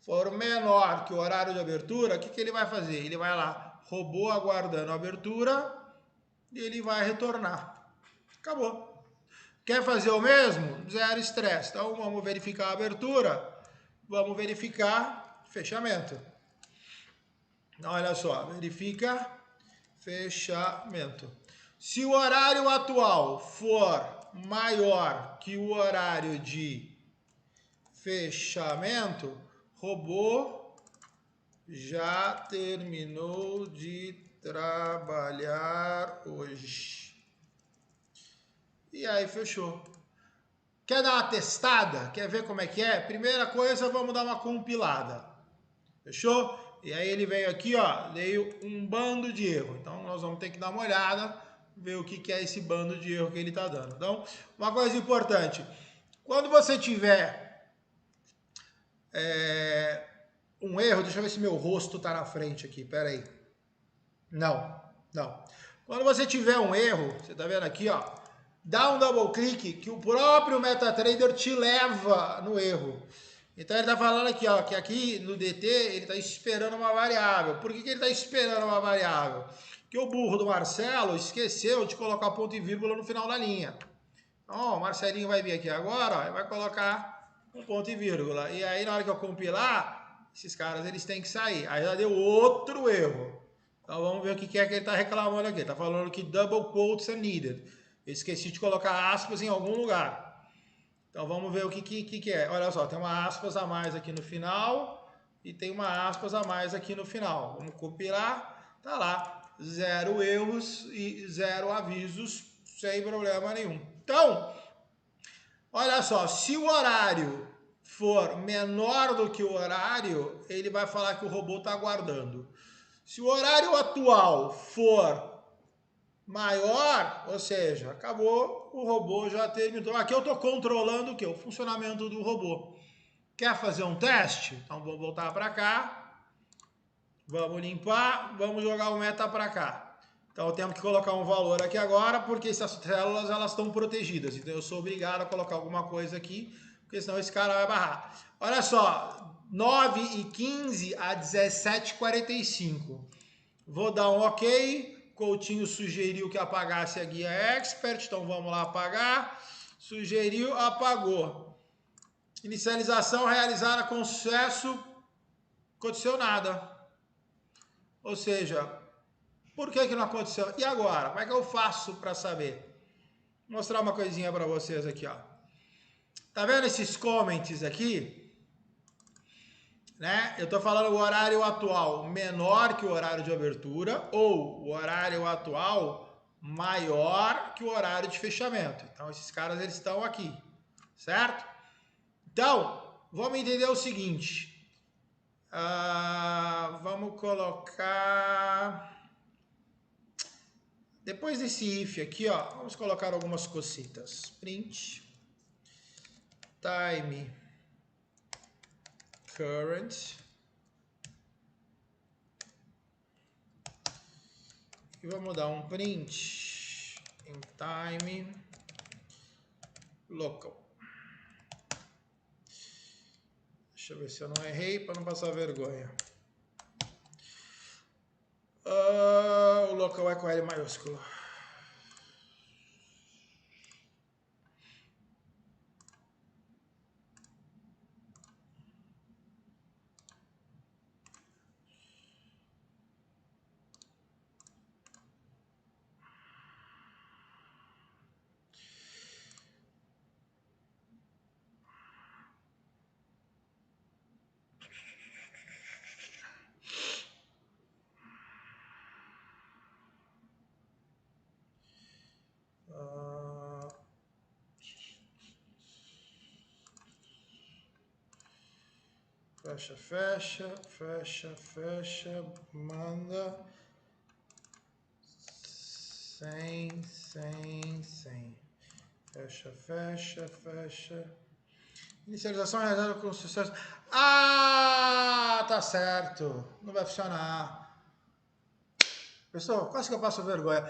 For menor que o horário de abertura, o que ele vai fazer? Ele vai lá, robô aguardando a abertura e ele vai retornar. Acabou. Quer fazer o mesmo? Zero estresse. Então vamos verificar a abertura, vamos verificar fechamento. Então, olha só, verifica fechamento. Se o horário atual for maior que o horário de fechamento, robô já terminou de trabalhar hoje. E aí fechou. Quer dar uma testada? Quer ver como é que é? Primeira coisa, vamos dar uma compilada. Fechou? E aí ele veio aqui, ó, veio um bando de erro. Então nós vamos ter que dar uma olhada, ver o que é esse bando de erro que ele está dando. Então, uma coisa importante, quando você tiver um erro, deixa eu ver se meu rosto está na frente aqui, pera aí. Não. Quando você tiver um erro, você está vendo aqui, ó, dá um double clique que o próprio MetaTrader te leva no erro. Então ele está falando aqui, ó, que aqui no DT ele está esperando uma variável. Por que ele está esperando uma variável? Porque o burro do Marcelo esqueceu de colocar ponto e vírgula no final da linha. Então, ó, o Marcelinho vai vir aqui agora, ó, e vai colocar um ponto e vírgula. E aí na hora que eu compilar, esses caras eles têm que sair. Aí já deu outro erro. Então vamos ver o que é que ele está reclamando aqui. Está falando que double quotes are needed. Eu esqueci de colocar aspas em algum lugar. Então vamos ver o que é. Olha só, tem uma aspas a mais aqui no final e tem uma aspas a mais aqui no final. Vamos compilar, tá lá, 0 erros e 0 avisos, sem problema nenhum. Então, olha só, se o horário for menor do que o horário, ele vai falar que o robô está aguardando. Se o horário atual for maior, ou seja, acabou, o robô já terminou. Aqui eu estou controlando o que? O funcionamento do robô. Quer fazer um teste? Então vamos voltar para cá. Vamos limpar, vamos jogar o meta para cá. Então temos que colocar um valor aqui agora, porque essas células elas estão protegidas. Então eu sou obrigado a colocar alguma coisa aqui, porque senão esse cara vai barrar. Olha só, 9h15 a 17h45. Vou dar um OK. Coutinho sugeriu que apagasse a guia expert, então vamos lá apagar. Sugeriu, apagou. Inicialização realizada com sucesso, aconteceu nada. Ou seja, por que não aconteceu? E agora? Como é que eu faço para saber? Vou mostrar uma coisinha para vocês aqui, ó. Tá vendo esses comments aqui? Né? Eu estou falando o horário atual menor que o horário de abertura ou o horário atual maior que o horário de fechamento. Então, esses caras eles estão aqui, certo? Então, vamos entender o seguinte. Vamos colocar... Depois desse if aqui, ó, vamos colocar algumas cositas. Print. Time. Current. E vamos dar um print em time local. Deixa eu ver se eu não errei para não passar vergonha. O local é com L maiúsculo. Fecha, fecha, fecha, fecha, manda 100, 100, 100. Fecha, fecha, fecha. Inicialização realizada com sucesso. Tá certo. Não vai funcionar. Pessoal, quase que eu passo vergonha.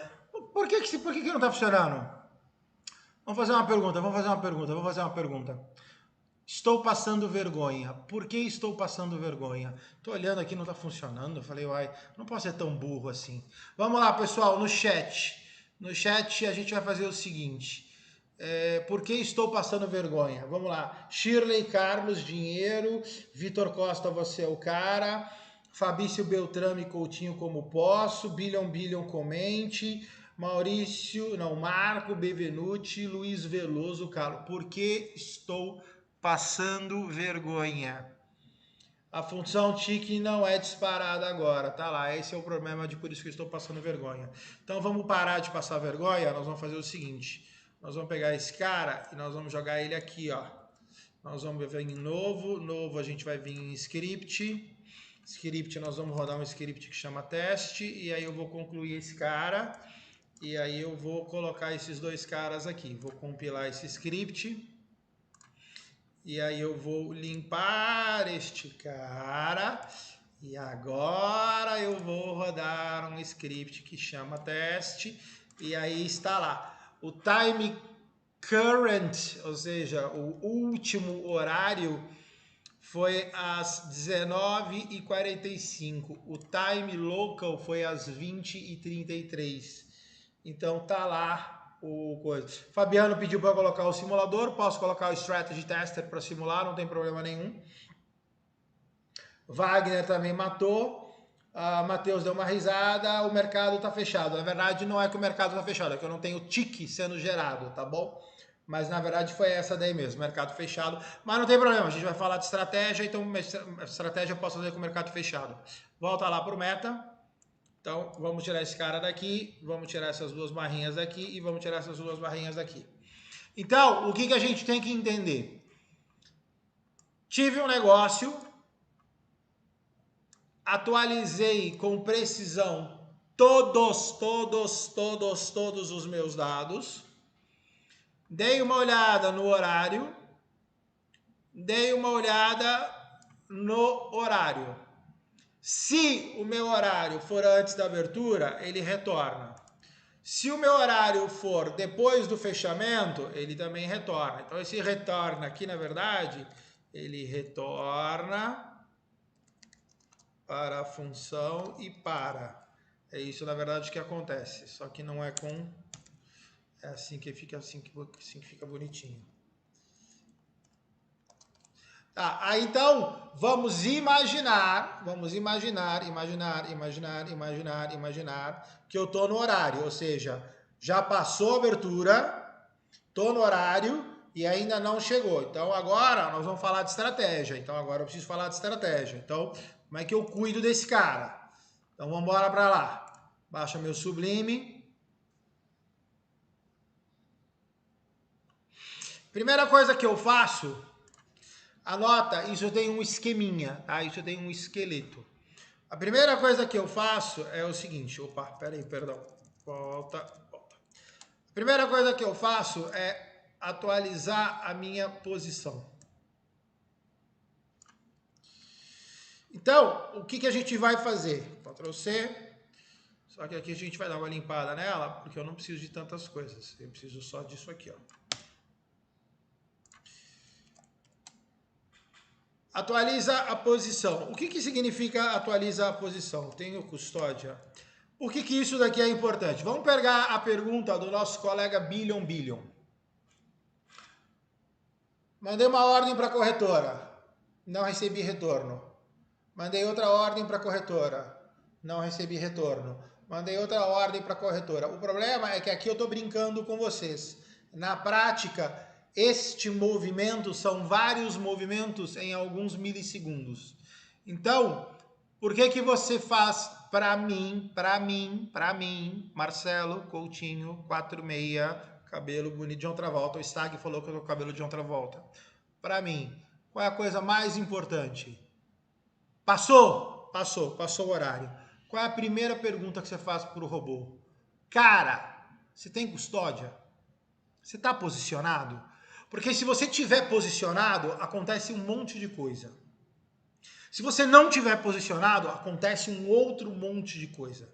Por que não está funcionando? Vamos fazer uma pergunta. Estou passando vergonha. Por que estou passando vergonha? Estou olhando aqui, não está funcionando. Eu falei, uai, não posso ser tão burro assim. Vamos lá, pessoal, no chat. No chat a gente vai fazer o seguinte. Por que estou passando vergonha? Vamos lá. Shirley Carlos, dinheiro. Vitor Costa, você é o cara. Fabrício Beltrame Coutinho, como posso. Billion, comente. Maurício, não, Marco Bevenuti, Luiz Veloso, Carlos. Por que estou passando vergonha? A função tique não é disparada agora, tá lá. Esse é o problema de por isso que eu estou passando vergonha. Então vamos parar de passar vergonha, nós vamos fazer o seguinte. Nós vamos pegar esse cara e nós vamos jogar ele aqui, ó. Nós vamos vir em novo a gente vai vir em script. Script, nós vamos rodar um script que chama teste e aí eu vou concluir esse cara. E aí eu vou colocar esses dois caras aqui. Vou compilar esse script. E aí eu vou limpar este cara. E agora eu vou rodar um script que chama teste. E aí está lá. O time current, ou seja, o último horário, foi às 19h45. O time local foi às 20h33. Então tá lá o coisa. Fabiano pediu para colocar o simulador, posso colocar o Strategy Tester para simular, não tem problema nenhum. Wagner também matou. Matheus deu uma risada, o mercado tá fechado. Na verdade não é que o mercado tá fechado, é que eu não tenho tique sendo gerado, tá bom? Mas na verdade foi essa daí mesmo, mercado fechado. Mas não tem problema, a gente vai falar de estratégia, então estratégia eu posso fazer com o mercado fechado. Volta lá pro meta. Então, vamos tirar esse cara daqui, vamos tirar essas duas barrinhas daqui e vamos tirar essas duas barrinhas daqui. Então, o que a gente tem que entender? Tive um negócio, atualizei com precisão todos os meus dados, dei uma olhada no horário, dei uma olhada no horário. Se o meu horário for antes da abertura, ele retorna. Se o meu horário for depois do fechamento, ele também retorna. Então, esse retorna aqui, na verdade, ele retorna para a função e para. É isso, na verdade, que acontece. Só que não é com... É assim que fica, assim que fica bonitinho. Tá, aí então, vamos imaginar que eu tô no horário, ou seja, já passou a abertura, tô no horário e ainda não chegou. Então agora nós vamos falar de estratégia. Então agora eu preciso falar de estratégia. Então, como é que eu cuido desse cara? Então vamos embora para lá. Baixa meu Sublime. Primeira coisa que eu faço... Anota, isso tem um esqueminha, tá? Isso tem um esqueleto. A primeira coisa que eu faço é o seguinte... Opa, peraí, perdão. Volta. A primeira coisa que eu faço é atualizar a minha posição. Então, o que a gente vai fazer? Ctrl+C. Só que aqui a gente vai dar uma limpada nela, porque eu não preciso de tantas coisas. Eu preciso só disso aqui, ó. Atualiza a posição. O que significa atualiza a posição? Tenho custódia. Por que isso daqui é importante? Vamos pegar a pergunta do nosso colega Billion. Mandei uma ordem para a corretora. Não recebi retorno. Mandei outra ordem para a corretora. Não recebi retorno. Mandei outra ordem para a corretora. O problema é que aqui eu estou brincando com vocês. Na prática... Este movimento são vários movimentos em alguns milissegundos. Então, por que você faz para mim, Marcelo Coutinho, 46, cabelo bonito de John Travolta. O Stag falou que eu tô com cabelo de John Travolta. Para mim, qual é a coisa mais importante? Passou o horário. Qual é a primeira pergunta que você faz para o robô? Cara, você tem custódia? Você está posicionado? Porque se você tiver posicionado, acontece um monte de coisa. Se você não tiver posicionado, acontece um outro monte de coisa.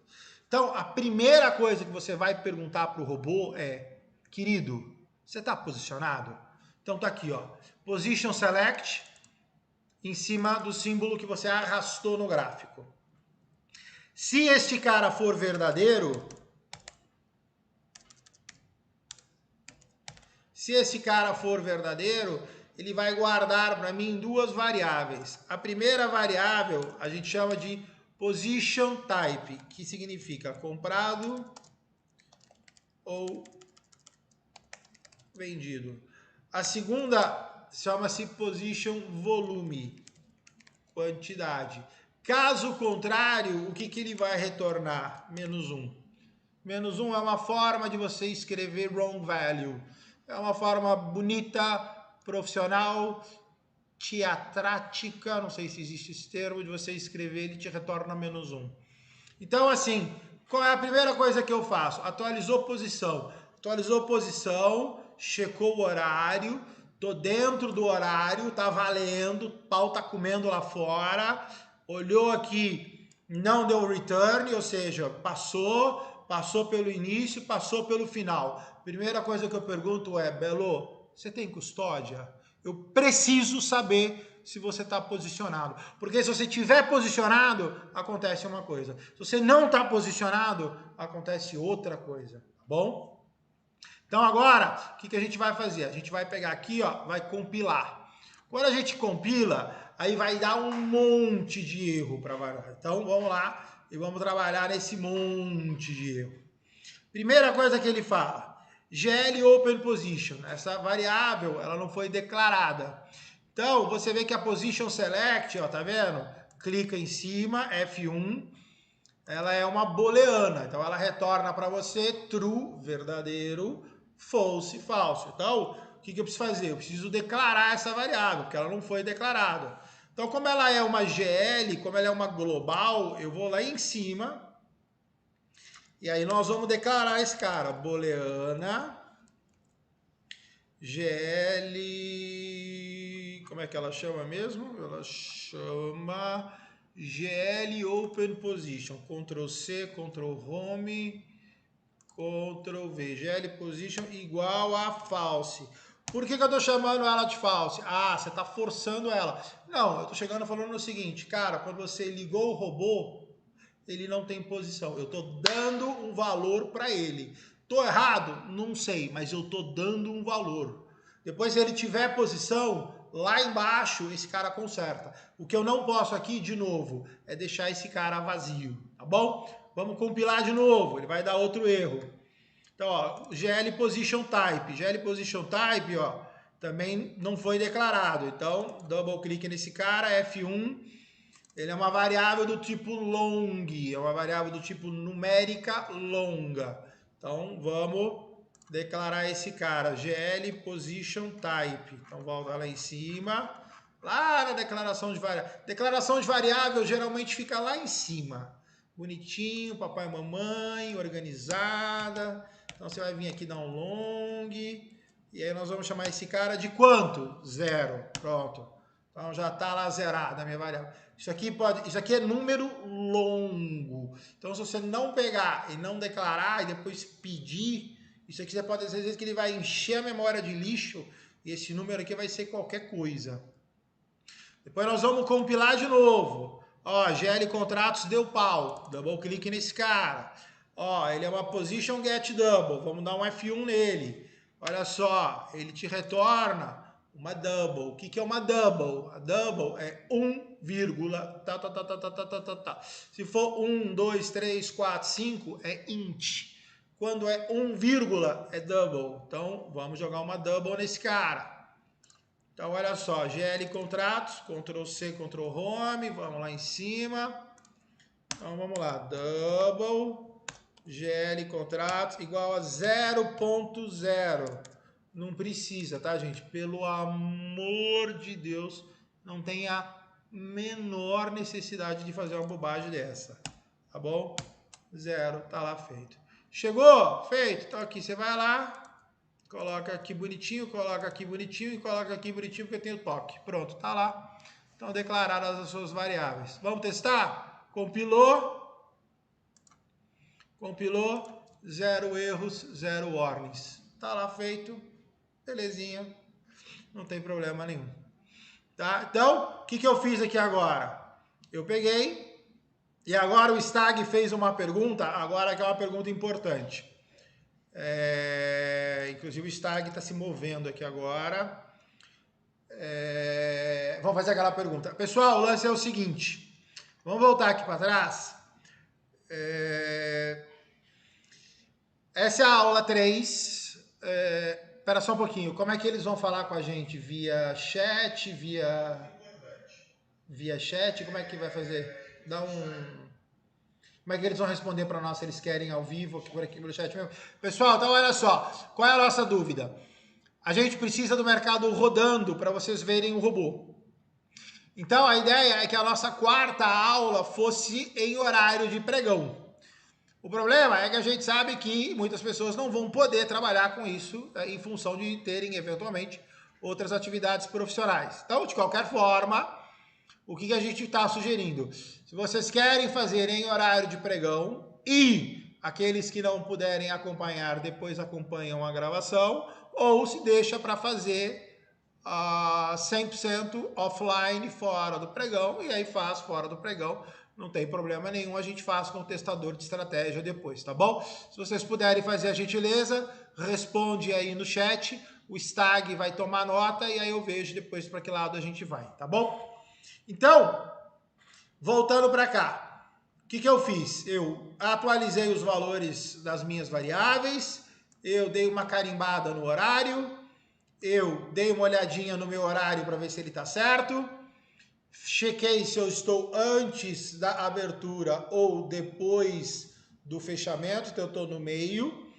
Então, a primeira coisa que você vai perguntar para o robô é: querido, você está posicionado? Então tá aqui, ó, Position Select, em cima do símbolo que você arrastou no gráfico. Se este cara for verdadeiro... Se esse cara for verdadeiro, ele vai guardar para mim duas variáveis. A primeira variável a gente chama de Position Type, que significa comprado ou vendido. A segunda chama-se position volume, quantidade. Caso contrário, o que ele vai retornar? -1. -1 é uma forma de você escrever wrong value. É uma forma bonita, profissional, teatrática, não sei se existe esse termo, de você escrever, ele te retorna -1. Então, assim, qual é a primeira coisa que eu faço? Atualizou posição. Atualizou posição, checou o horário, tô dentro do horário, tá valendo, o pau tá comendo lá fora, olhou aqui, não deu return, ou seja, passou pelo início, passou pelo final. Primeira coisa que eu pergunto é, Belo, você tem custódia? Eu preciso saber se você está posicionado. Porque se você estiver posicionado, acontece uma coisa. Se você não está posicionado, acontece outra coisa. Tá bom? Então agora, o que a gente vai fazer? A gente vai pegar aqui, ó, vai compilar. Quando a gente compila, aí vai dar um monte de erro para variar. Então vamos lá e vamos trabalhar nesse monte de erro. Primeira coisa que ele fala, GL Open Position. Essa variável, ela não foi declarada. Então, você vê que a Position Select, ó, tá vendo? Clica em cima, F1, ela é uma booleana. Então, ela retorna para você true, verdadeiro, false, falso. Então, o que eu preciso fazer? Eu preciso declarar essa variável, porque ela não foi declarada. Então, como ela é uma GL, como ela é uma global, eu vou lá em cima, e aí nós vamos declarar esse cara, booleana, GL, como é que ela chama mesmo? Ela chama GL Open Position, Ctrl C, Ctrl Home, Ctrl V, GL Position igual a false. Por que eu estou chamando ela de false? Ah, você está forçando ela. Não, eu estou chegando falando o seguinte, cara, quando você ligou o robô, ele não tem posição. Eu estou dando um valor para ele. Estou errado? Não sei, mas eu estou dando um valor. Depois, se ele tiver posição, lá embaixo, esse cara conserta. O que eu não posso aqui, de novo, é deixar esse cara vazio, tá bom? Vamos compilar de novo, ele vai dar outro erro. Então, ó, GL Position Type. GL Position Type, ó, também não foi declarado. Então, double clique nesse cara, F1. Ele é uma variável do tipo long, é uma variável do tipo numérica longa. Então, vamos declarar esse cara, GL Position Type. Então, volta lá em cima, lá na declaração de variável. Declaração de variável geralmente fica lá em cima. Bonitinho, papai e mamãe, organizada. Então, você vai vir aqui dar um long. E aí, nós vamos chamar esse cara de quanto? 0. Pronto. Então, já está lá zerada a minha variável. Isso aqui é número longo. Então, se você não pegar e não declarar e depois pedir, isso aqui você pode dizer que ele vai encher a memória de lixo e esse número aqui vai ser qualquer coisa. Depois nós vamos compilar de novo. Ó, GL Contratos deu pau. Double clique nesse cara. Ó, ele é uma Position Get Double. Vamos dar um F1 nele. Olha só, ele te retorna uma double. O que é uma double? A double é 1, tá. Se for 1, 2, 3, 4, 5, é int. Quando é 1, é double. Então, vamos jogar uma double nesse cara. Então, olha só, GL Contratos, Ctrl C, Ctrl Home, vamos lá em cima. Então, vamos lá, double, GL Contratos, igual a 0.0. Não precisa, tá, gente? Pelo amor de Deus, não tem a menor necessidade de fazer uma bobagem dessa, tá bom? 0, tá lá feito. Chegou? Feito. Então aqui você vai lá, coloca aqui bonitinho, coloca aqui bonitinho e coloca aqui bonitinho porque tem o toque. Pronto, tá lá. Então declaradas as suas variáveis. Vamos testar? Compilou. Compilou. 0 erros, 0 warnings. Tá lá feito. Belezinha. Não tem problema nenhum. Tá? Então, o que eu fiz aqui agora? Eu peguei e agora o Stag fez uma pergunta, agora que é uma pergunta importante. Inclusive o Stag está se movendo aqui agora. Vamos fazer aquela pergunta. Pessoal, o lance é o seguinte. Vamos voltar aqui para trás. Essa é a aula 3. Espera só um pouquinho. Como é que eles vão falar com a gente? Via chat? Via chat? Como é que vai fazer? Como é que eles vão responder para nós se eles querem ao vivo, por aqui pelo chat mesmo? Pessoal, então olha só. Qual é a nossa dúvida? A gente precisa do mercado rodando para vocês verem o robô. Então a ideia é que a nossa quarta aula fosse em horário de pregão. O problema é que a gente sabe que muitas pessoas não vão poder trabalhar com isso em função de terem, eventualmente, outras atividades profissionais. Então, de qualquer forma, o que a gente está sugerindo? Se vocês querem fazer em horário de pregão e aqueles que não puderem acompanhar, depois acompanham a gravação, ou se deixa para fazer 100% offline, fora do pregão, e aí faz fora do pregão. Não tem problema nenhum, a gente faz com o testador de estratégia depois, tá bom? Se vocês puderem fazer a gentileza, responde aí no chat, o Stag vai tomar nota e aí eu vejo depois para que lado a gente vai, tá bom? Então, voltando para cá, o que eu fiz? Eu atualizei os valores das minhas variáveis, eu dei uma carimbada no horário, eu dei uma olhadinha no meu horário para ver se ele está certo, chequei se eu estou antes da abertura ou depois do fechamento, então eu estou no meio.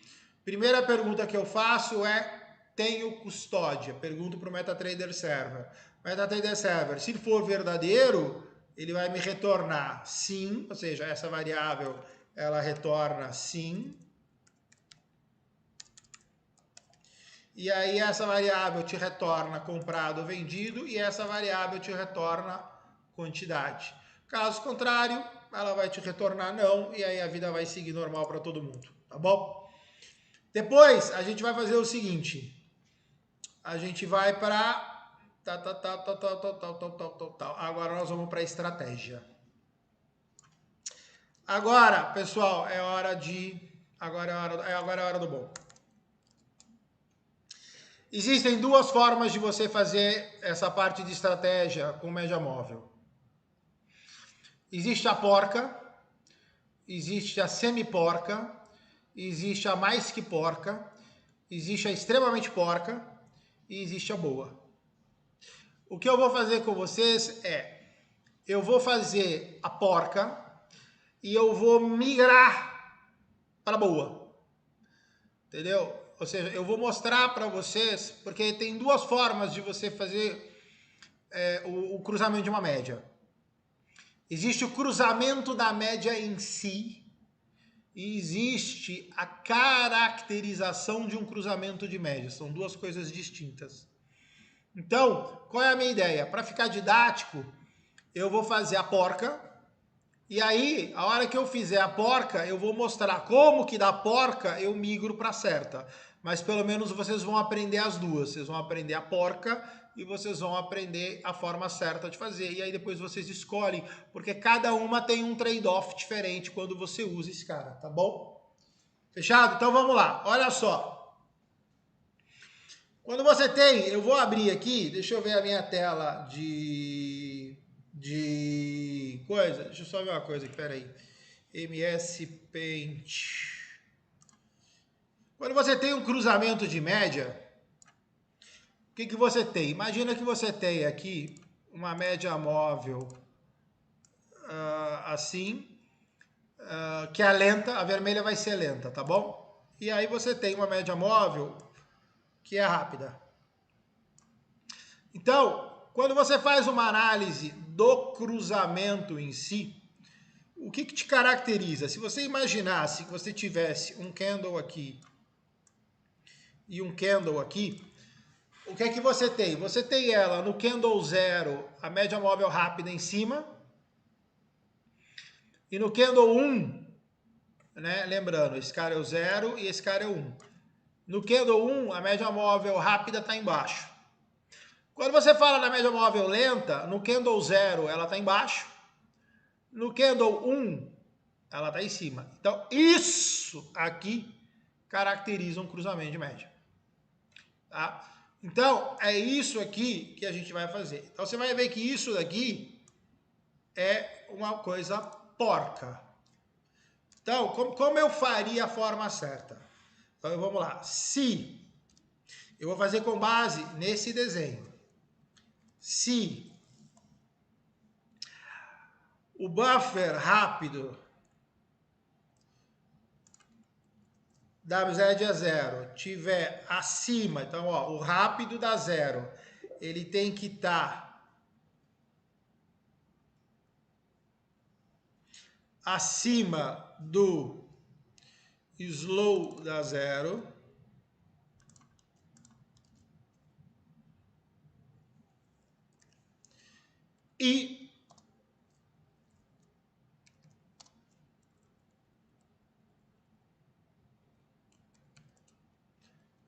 Primeira pergunta que eu faço é, tenho custódia? Pergunto para o MetaTrader Server. MetaTrader Server, se for verdadeiro, ele vai me retornar sim, ou seja, essa variável ela retorna sim. E aí essa variável te retorna comprado ou vendido e essa variável te retorna quantidade. Caso contrário, ela vai te retornar não e aí a vida vai seguir normal para todo mundo, tá bom? Depois a gente vai fazer o seguinte, a gente vai para agora nós vamos para a estratégia. Agora, pessoal, é hora de agora é a hora do bom. Existem duas formas de você fazer essa parte de estratégia com média móvel. Existe a porca, existe a semi-porca, existe a mais que porca, existe a extremamente porca e existe a boa. O que eu vou fazer com vocês é, eu vou fazer a porca e eu vou migrar para a boa. Entendeu? Ou seja, eu vou mostrar para vocês, porque tem duas formas de você fazer o cruzamento de uma média. Existe o cruzamento da média em si e existe a caracterização de um cruzamento de média. São duas coisas distintas. Então, qual é a minha ideia? Para ficar didático, eu vou fazer a porca e aí, a hora que eu fizer a porca, eu vou mostrar como que da porca eu migro para a certa. Mas pelo menos vocês vão aprender as duas. Vocês vão aprender a porca e vocês vão aprender a forma certa de fazer. E aí depois vocês escolhem, porque cada uma tem um trade-off diferente quando você usa esse cara, tá bom? Fechado? Então vamos lá, olha só. Quando você tem, eu vou abrir aqui, deixa eu ver a minha tela de coisa, deixa eu só ver uma coisa aqui, peraí. MS Paint. Quando você tem um cruzamento de média, o que você tem? Imagina que você tem aqui uma média móvel assim, que é lenta, a vermelha vai ser lenta, tá bom? E aí você tem uma média móvel que é rápida. Então, quando você faz uma análise do cruzamento em si, o que te caracteriza? Se você imaginasse que você tivesse um candle aqui e um candle aqui, o que é que você tem? Você tem ela no candle 0, a média móvel rápida em cima, e no candle 1, né, lembrando, esse cara é o 0 e esse cara é o 1. No candle 1, a média móvel rápida está embaixo. Quando você fala na média móvel lenta, no candle 0 ela está embaixo, no candle 1 ela está em cima. Então, isso aqui caracteriza um cruzamento de média. Tá? Então, é isso aqui que a gente vai fazer. Então, você vai ver que isso daqui é uma coisa porca. Então, como eu faria a forma certa? Então vamos lá. Se eu vou fazer com base nesse desenho. Se o buffer rápido WZ a 0 tiver acima, então ó, o rápido dá 0, ele tem que estar acima do slow da 0. E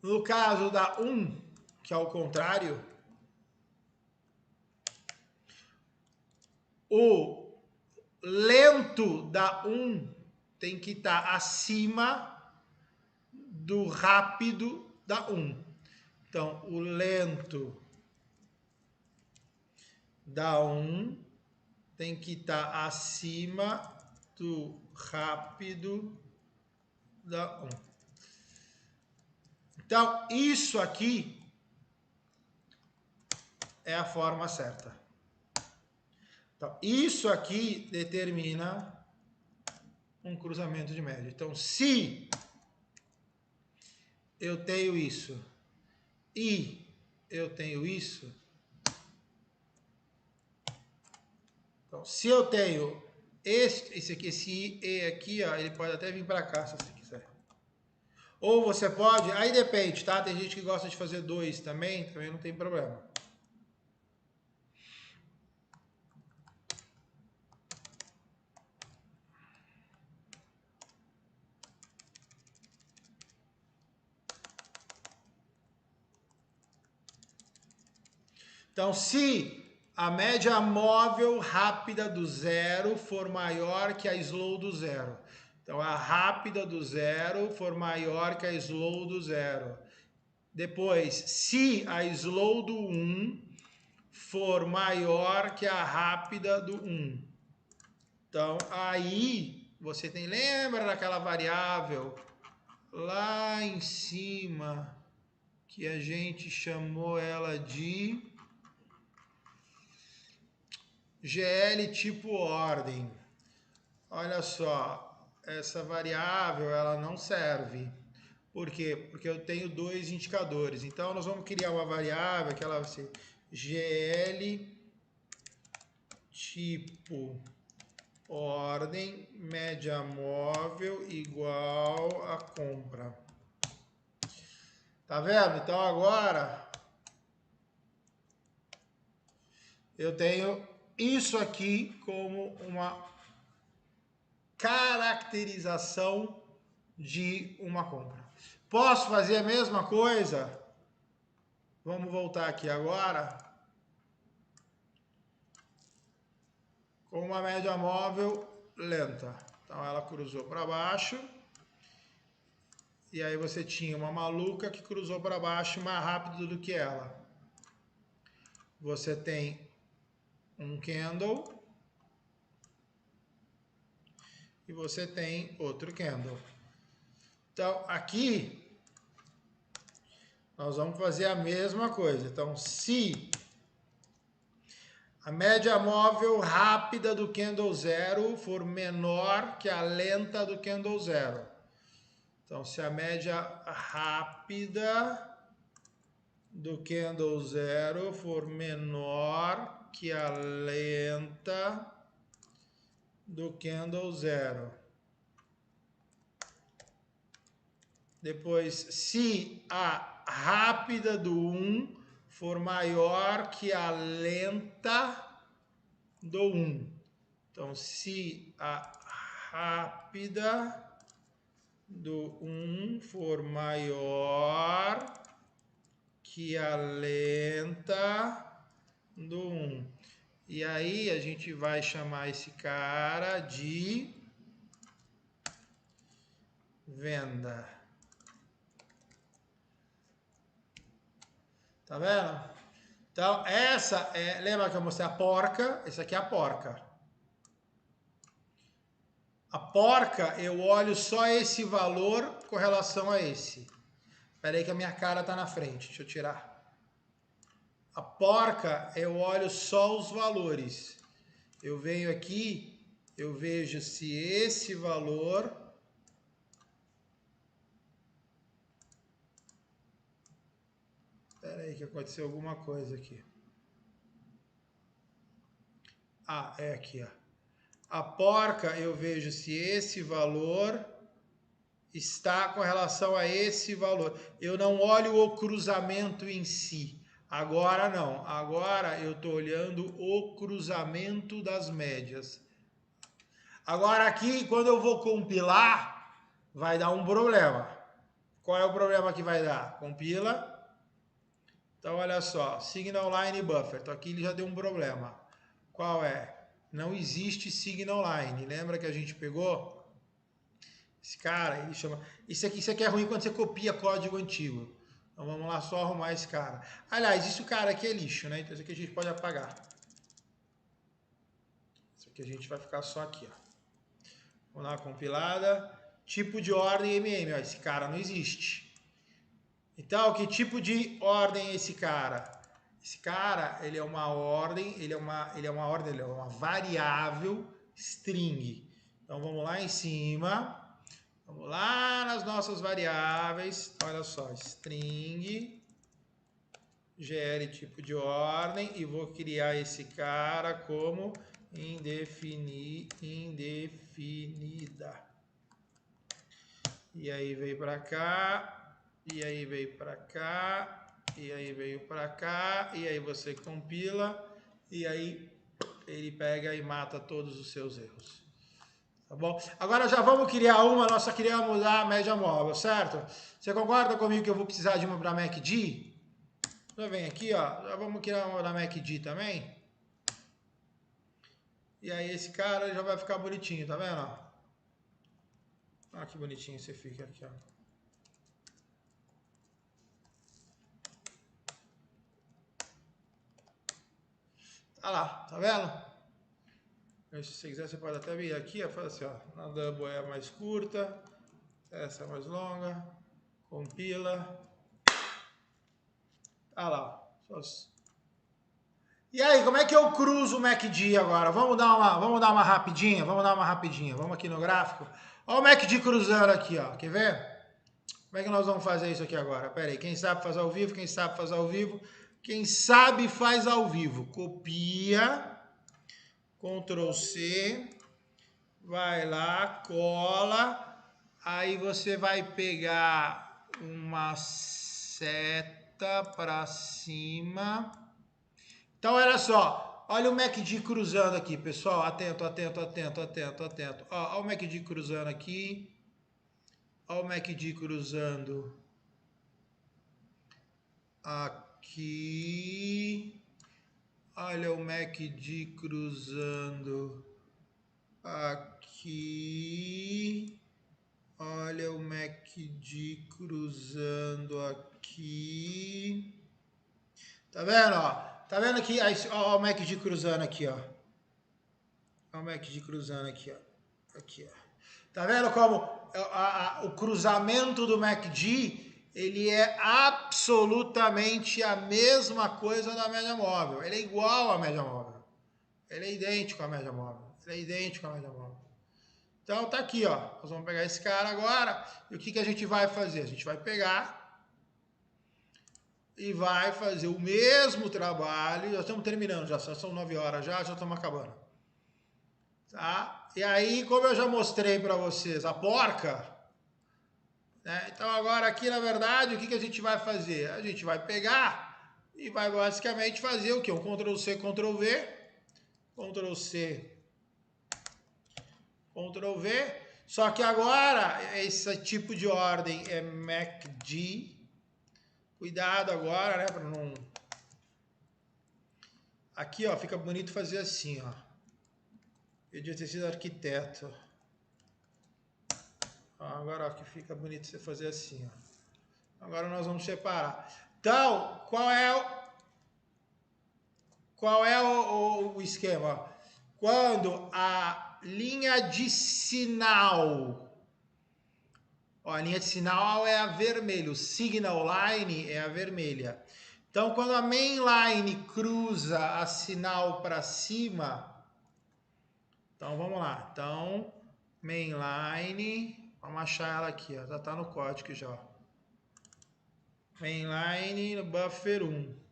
no caso da 1, que é o contrário, o lento da 1 tem que estar acima do rápido da 1. Então, o lento da 1 tem que estar acima do rápido da 1. Então, isso aqui é a forma certa. Então, isso aqui determina um cruzamento de média. Então, se eu tenho isso e eu tenho isso, então, se eu tenho esse aqui, esse E aqui, ó, ele pode até vir para cá, se você quiser. Ou você pode, aí depende, tá? Tem gente que gosta de fazer 2 também não tem problema. Então, se a média móvel rápida do 0 for maior que a slow do 0. Então, a rápida do 0 for maior que a slow do 0. Depois, se a slow do 1 for maior que a rápida do 1. Então, aí você tem, lembra daquela variável lá em cima que a gente chamou ela de GL tipo ordem. Olha só, essa variável ela não serve. Por quê? Porque eu tenho 2 indicadores. Então nós vamos criar uma variável que ela vai ser GL tipo ordem média móvel igual a compra. Tá vendo? Então agora eu tenho isso aqui como uma caracterização de uma compra. Posso fazer a mesma coisa? Vamos voltar aqui agora. Com uma média móvel lenta. Então ela cruzou para baixo. E aí você tinha uma maluca que cruzou para baixo mais rápido do que ela. Você tem um candle. E você tem outro candle. Então aqui nós vamos fazer a mesma coisa. Então se a média móvel rápida do candle 0 for menor que a lenta do candle 0. Então, se a média rápida do candle 0 for menor que a lenta do candle 0. Depois, se a rápida do 1 for maior que a lenta do 1. Então, se a rápida do 1 for maior que a lenta do 1. E aí a gente vai chamar esse cara de venda. Tá vendo? Então, essa é... Lembra que eu mostrei a porca? Essa aqui é a porca. A porca, eu olho só esse valor com relação a esse. Espera aí que a minha cara tá na frente. Deixa eu tirar. A porca, eu olho só os valores. Eu venho aqui, eu vejo se esse valor... Espera aí que aconteceu alguma coisa aqui. Ah, é aqui, ó. A porca, eu vejo se esse valor está com relação a esse valor. Eu não olho o cruzamento em si. Agora não. Agora eu estou olhando o cruzamento das médias. Agora aqui, quando eu vou compilar, vai dar um problema. Qual é o problema que vai dar? Compila. Então, olha só. Signal line buffer. Então, aqui ele já deu um problema. Qual é? Não existe signal line. Lembra que a gente pegou? Esse cara, ele chama... Isso aqui é ruim quando você copia código antigo. Então vamos lá só arrumar esse cara. Aliás, isso cara aqui é lixo, né? Então isso aqui a gente pode apagar. Isso aqui a gente vai ficar só aqui, ó. Vamos lá, compilada. Tipo de ordem MM. Ó, esse cara não existe. Então, que tipo de ordem é esse cara? Esse cara, ele é uma ordem, ele é uma variável string. Então vamos lá em cima. Vamos lá nas nossas variáveis. Olha só, string gr tipo de ordem e vou criar esse cara como indefinida. E aí veio para cá, e aí veio para cá, e aí veio para cá, e aí você compila, e aí ele pega e mata todos os seus erros. Tá bom? Agora já vamos criar uma, nós só queríamos a média móvel, certo? Você concorda comigo que eu vou precisar de uma para MACD? Já vem aqui, ó, já vamos criar uma da MACD também. E aí esse cara já vai ficar bonitinho, tá vendo? Olha que bonitinho você fica aqui, ó. Tá lá, tá vendo? Se você quiser, você pode até vir aqui, ó, faz assim, ó. Na double é mais curta, essa é mais longa, compila. Ah lá, ó. E aí, como é que eu cruzo o MACD agora? Vamos dar uma rapidinha, vamos aqui no gráfico. Olha o MACD cruzando aqui, ó. Quer ver? Como é que nós vamos fazer isso aqui agora? Pera aí, quem sabe faz ao vivo, quem sabe faz ao vivo. Quem sabe faz ao vivo. Copia, Ctrl C, vai lá, cola. Aí você vai pegar uma seta para cima. Então, olha só, olha o MACD cruzando aqui, pessoal, atento. Ó, olha o MACD cruzando aqui, olha o MACD cruzando aqui, olha o MACD cruzando aqui, olha o MACD cruzando aqui, tá vendo, ó? Tá vendo aqui? Ó, o MACD cruzando aqui, ó. Olha o MACD cruzando aqui, ó. Aqui, ó. Tá vendo como o cruzamento do MACD, ele é absolutamente a mesma coisa da média móvel. Ele é igual à média móvel. Ele é idêntico à média móvel. Então tá aqui, ó. Nós vamos pegar esse cara agora. E o que a gente vai fazer? A gente vai pegar e vai fazer o mesmo trabalho. Já estamos terminando, já são 9 horas, já estamos acabando. Tá? E aí, como eu já mostrei para vocês, a porca, né? Então agora aqui, na verdade, o que a gente vai fazer? A gente vai pegar e vai basicamente fazer o quê? Um Ctrl+C, Ctrl+V, Ctrl+C, Ctrl+V, só que agora esse tipo de ordem é MACD. Cuidado agora, né, para não... Aqui, ó, fica bonito fazer assim, ó. Eu devia ter sido arquiteto. Ó, agora, ó, que fica bonito você fazer assim, ó. Agora nós vamos separar. Então, qual é o esquema? Ó? quando a linha de sinal, ó, a linha de sinal é a vermelha, o signal line é a vermelha. Então, quando a main line cruza a sinal para cima, então vamos lá. Então, main line, vamos achar ela aqui, ó, já está no código já. Main line no buffer 1.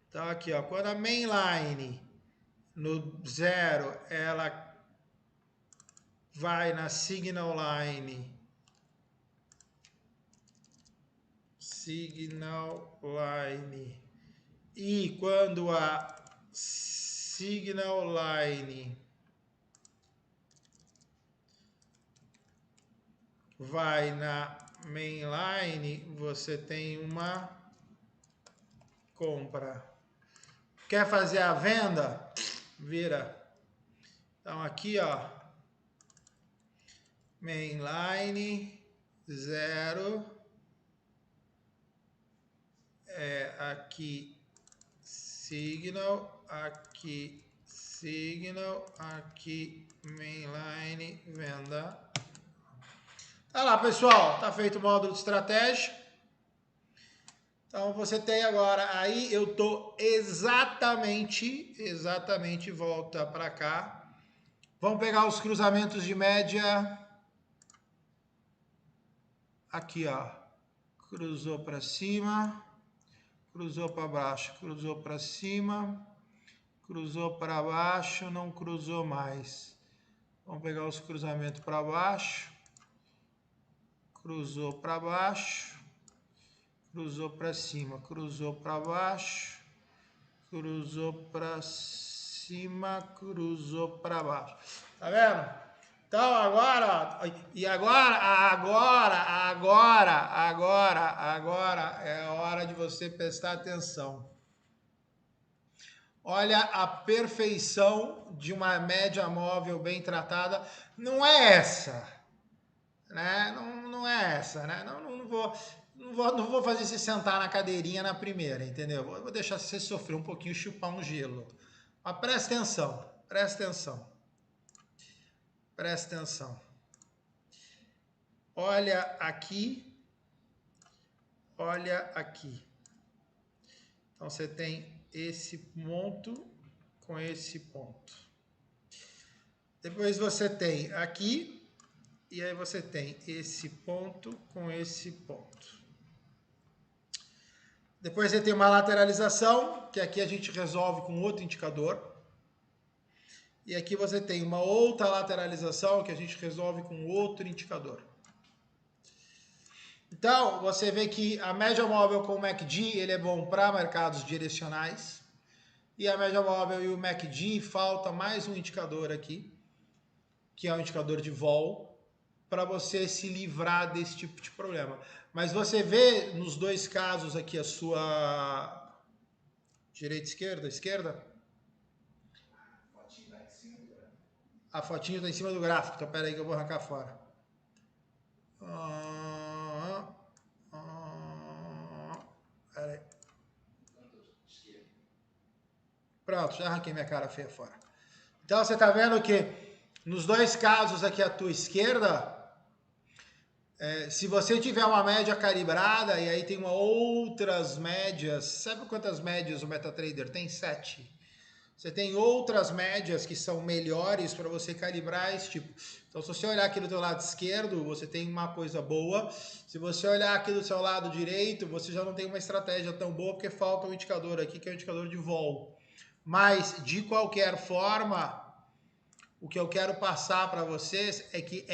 Então aqui, ó, quando a main line no 0, ela vai na signal line e quando a signal line vai na main line, você tem uma compra. Quer fazer a venda? Vira. Então aqui, ó, main line 0 é aqui signal, aqui signal, aqui mainline, venda. Tá lá, pessoal, tá feito o módulo de estratégia. Então você tem agora, aí eu tô exatamente, volta para cá. Vamos pegar os cruzamentos de média. Aqui, ó, cruzou para cima, cruzou para baixo, cruzou para cima, cruzou para baixo, não cruzou mais. Vamos pegar os cruzamentos para baixo, cruzou para baixo, cruzou para cima, cruzou para baixo, cruzou para cima, cruzou para baixo. Tá vendo? Então agora, e agora é a hora de você prestar atenção. Olha a perfeição de uma média móvel bem tratada. Não é essa, né? Não é essa, né? Não vou fazer você sentar na cadeirinha na primeira, entendeu? Vou deixar você sofrer um pouquinho, chupar um gelo. Mas presta atenção, presta atenção. Presta atenção. Olha aqui, olha aqui. Então você tem esse ponto com esse ponto. Depois você tem aqui, e aí você tem esse ponto com esse ponto. Depois você tem uma lateralização, que aqui a gente resolve com outro indicador. E aqui você tem uma outra lateralização, que a gente resolve com outro indicador. Então, você vê que a média móvel com o MACD, ele é bom para mercados direcionais. E a média móvel e o MACD, falta mais um indicador aqui, que é o indicador de vol, para você se livrar desse tipo de problema. Mas você vê nos dois casos aqui a sua direita, esquerda, esquerda? A fotinha está em cima do gráfico. Então, pera aí que eu vou arrancar fora. Pera aí. Pronto, já arranquei minha cara feia fora. Então, você está vendo que nos dois casos aqui à tua esquerda, se você tiver uma média calibrada e aí tem outras médias, sabe quantas médias o MetaTrader tem? 7. Você tem outras médias que são melhores para você calibrar esse tipo. Então, se você olhar aqui do teu lado esquerdo, você tem uma coisa boa. Se você olhar aqui do seu lado direito, você já não tem uma estratégia tão boa, porque falta um indicador aqui, que é o indicador de vol. Mas, de qualquer forma, o que eu quero passar para vocês é que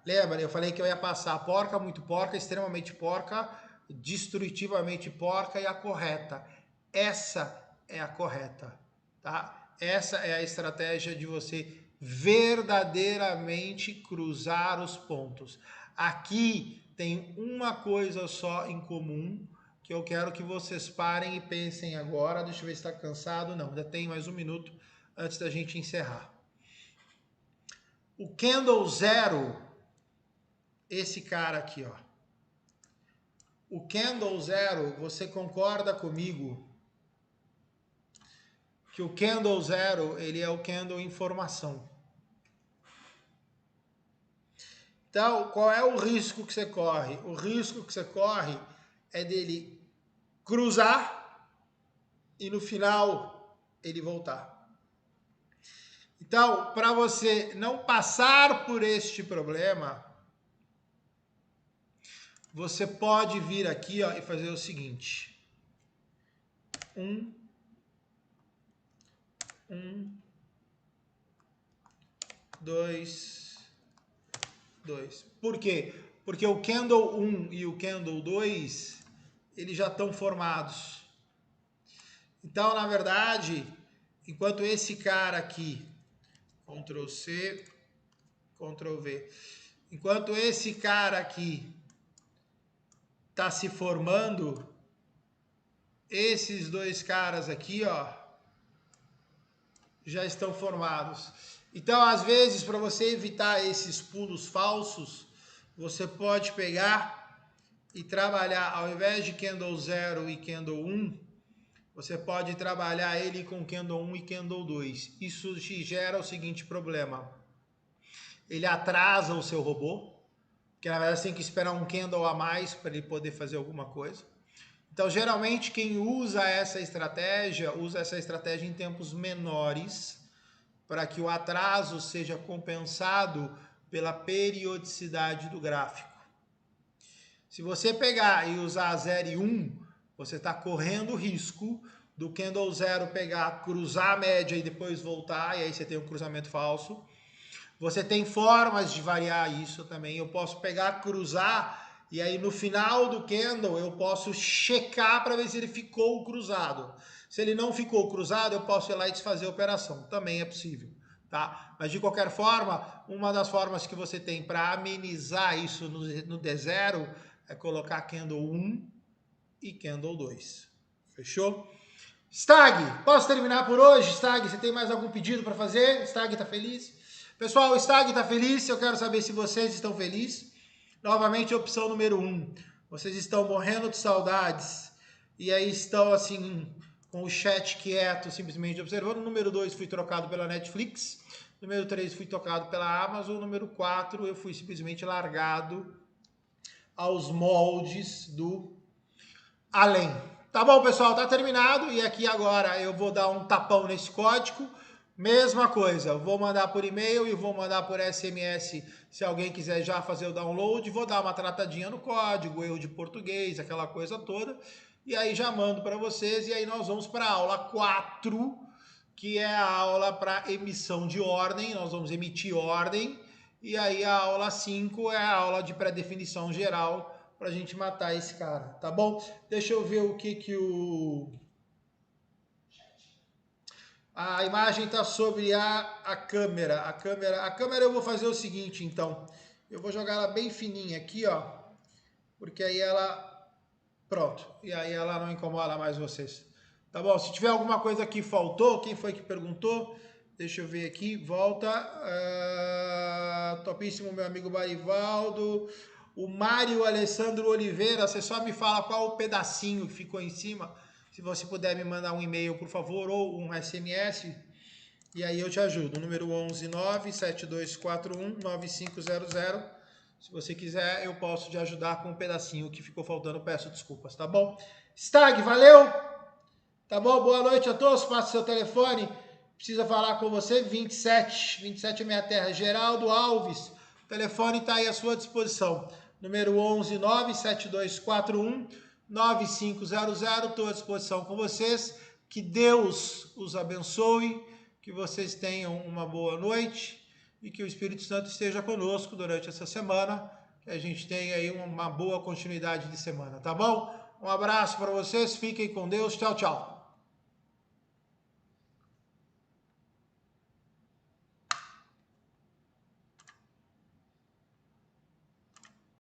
lembra, eu falei que eu ia passar a porca, muito porca, extremamente porca, destrutivamente porca e a correta. Essa é a correta. Tá? Essa é a estratégia de você verdadeiramente cruzar os pontos. Aqui tem uma coisa só em comum que eu quero que vocês parem e pensem agora. Deixa eu ver se está cansado. Não, ainda tem mais um minuto antes da gente encerrar. O candle 0, esse cara aqui, ó. O candle 0, você concorda comigo que o candle 0, ele é o candle em formação. Então, qual é o risco que você corre? O risco que você corre é dele cruzar e no final ele voltar. Então, para você não passar por este problema, você pode vir aqui, ó, e fazer o seguinte. 1, 2, 2. Por quê? Porque o candle 1 e o candle 2, eles já estão formados. Então, na verdade, enquanto esse cara aqui, Ctrl C, Ctrl V, enquanto esse cara aqui está se formando, esses dois caras aqui, ó, já estão formados. Então, às vezes, para você evitar esses pulos falsos, você pode pegar e trabalhar, ao invés de candle 0 e candle 1, você pode trabalhar ele com candle 1 e candle 2. Isso te gera o seguinte problema. Ele atrasa o seu robô, porque na verdade você tem que esperar um candle a mais para ele poder fazer alguma coisa. Então, geralmente, quem usa essa estratégia em tempos menores, para que o atraso seja compensado pela periodicidade do gráfico. Se você pegar e usar 0 e 1, você está correndo o risco do candle 0 pegar, cruzar a média e depois voltar, e aí você tem um cruzamento falso. Você tem formas de variar isso também. Eu posso pegar, cruzar, e aí no final do candle eu posso checar para ver se ele ficou cruzado. Se ele não ficou cruzado, eu posso ir lá e desfazer a operação. Também é possível, tá? Mas de qualquer forma, uma das formas que você tem para amenizar isso no D0 é colocar candle 1 e candle 2. Fechou? Stag, posso terminar por hoje? Stag, você tem mais algum pedido para fazer? Stag tá feliz? Pessoal, o Stag está feliz, eu quero saber se vocês estão felizes. Novamente, opção número 1. Vocês estão morrendo de saudades e aí estão assim, com o chat quieto, simplesmente observando. Número 2, fui trocado pela Netflix. Número 3, fui trocado pela Amazon. Número 4, eu fui simplesmente largado aos moldes do além. Tá bom, pessoal, tá terminado. E aqui agora eu vou dar um tapão nesse código. Mesma coisa, eu vou mandar por e-mail e vou mandar por SMS se alguém quiser já fazer o download. Vou dar uma tratadinha no código, erro de português, aquela coisa toda. E aí já mando para vocês. E aí nós vamos para a aula 4, que é a aula para emissão de ordem. Nós vamos emitir ordem. E aí a aula 5 é a aula de pré-definição geral para a gente matar esse cara, tá bom? Deixa eu ver o que o... A imagem está sobre a câmera. A câmera eu vou fazer o seguinte, então. Eu vou jogar ela bem fininha aqui, ó. Porque aí ela... Pronto. E aí ela não incomoda mais vocês. Tá bom? Se tiver alguma coisa que faltou, quem foi que perguntou? Deixa eu ver aqui. Volta. Topíssimo, meu amigo Barivaldo. O Mário Alessandro Oliveira. Você só me fala qual o pedacinho que ficou em cima. Se você puder me mandar um e-mail, por favor, ou um SMS, e aí eu te ajudo. Número 119-7241-9500. Se você quiser, eu posso te ajudar com um pedacinho que ficou faltando. Peço desculpas, tá bom? Stag, valeu? Tá bom? Boa noite a todos. Passa seu telefone. Precisa falar com você. 27 é minha terra. Geraldo Alves. O telefone está aí à sua disposição. Número 119-7241-9500. Estou à disposição com vocês. Que Deus os abençoe, que vocês tenham uma boa noite e que o Espírito Santo esteja conosco durante essa semana, que a gente tenha aí uma boa continuidade de semana, tá bom? Um abraço para vocês, fiquem com Deus, tchau, tchau.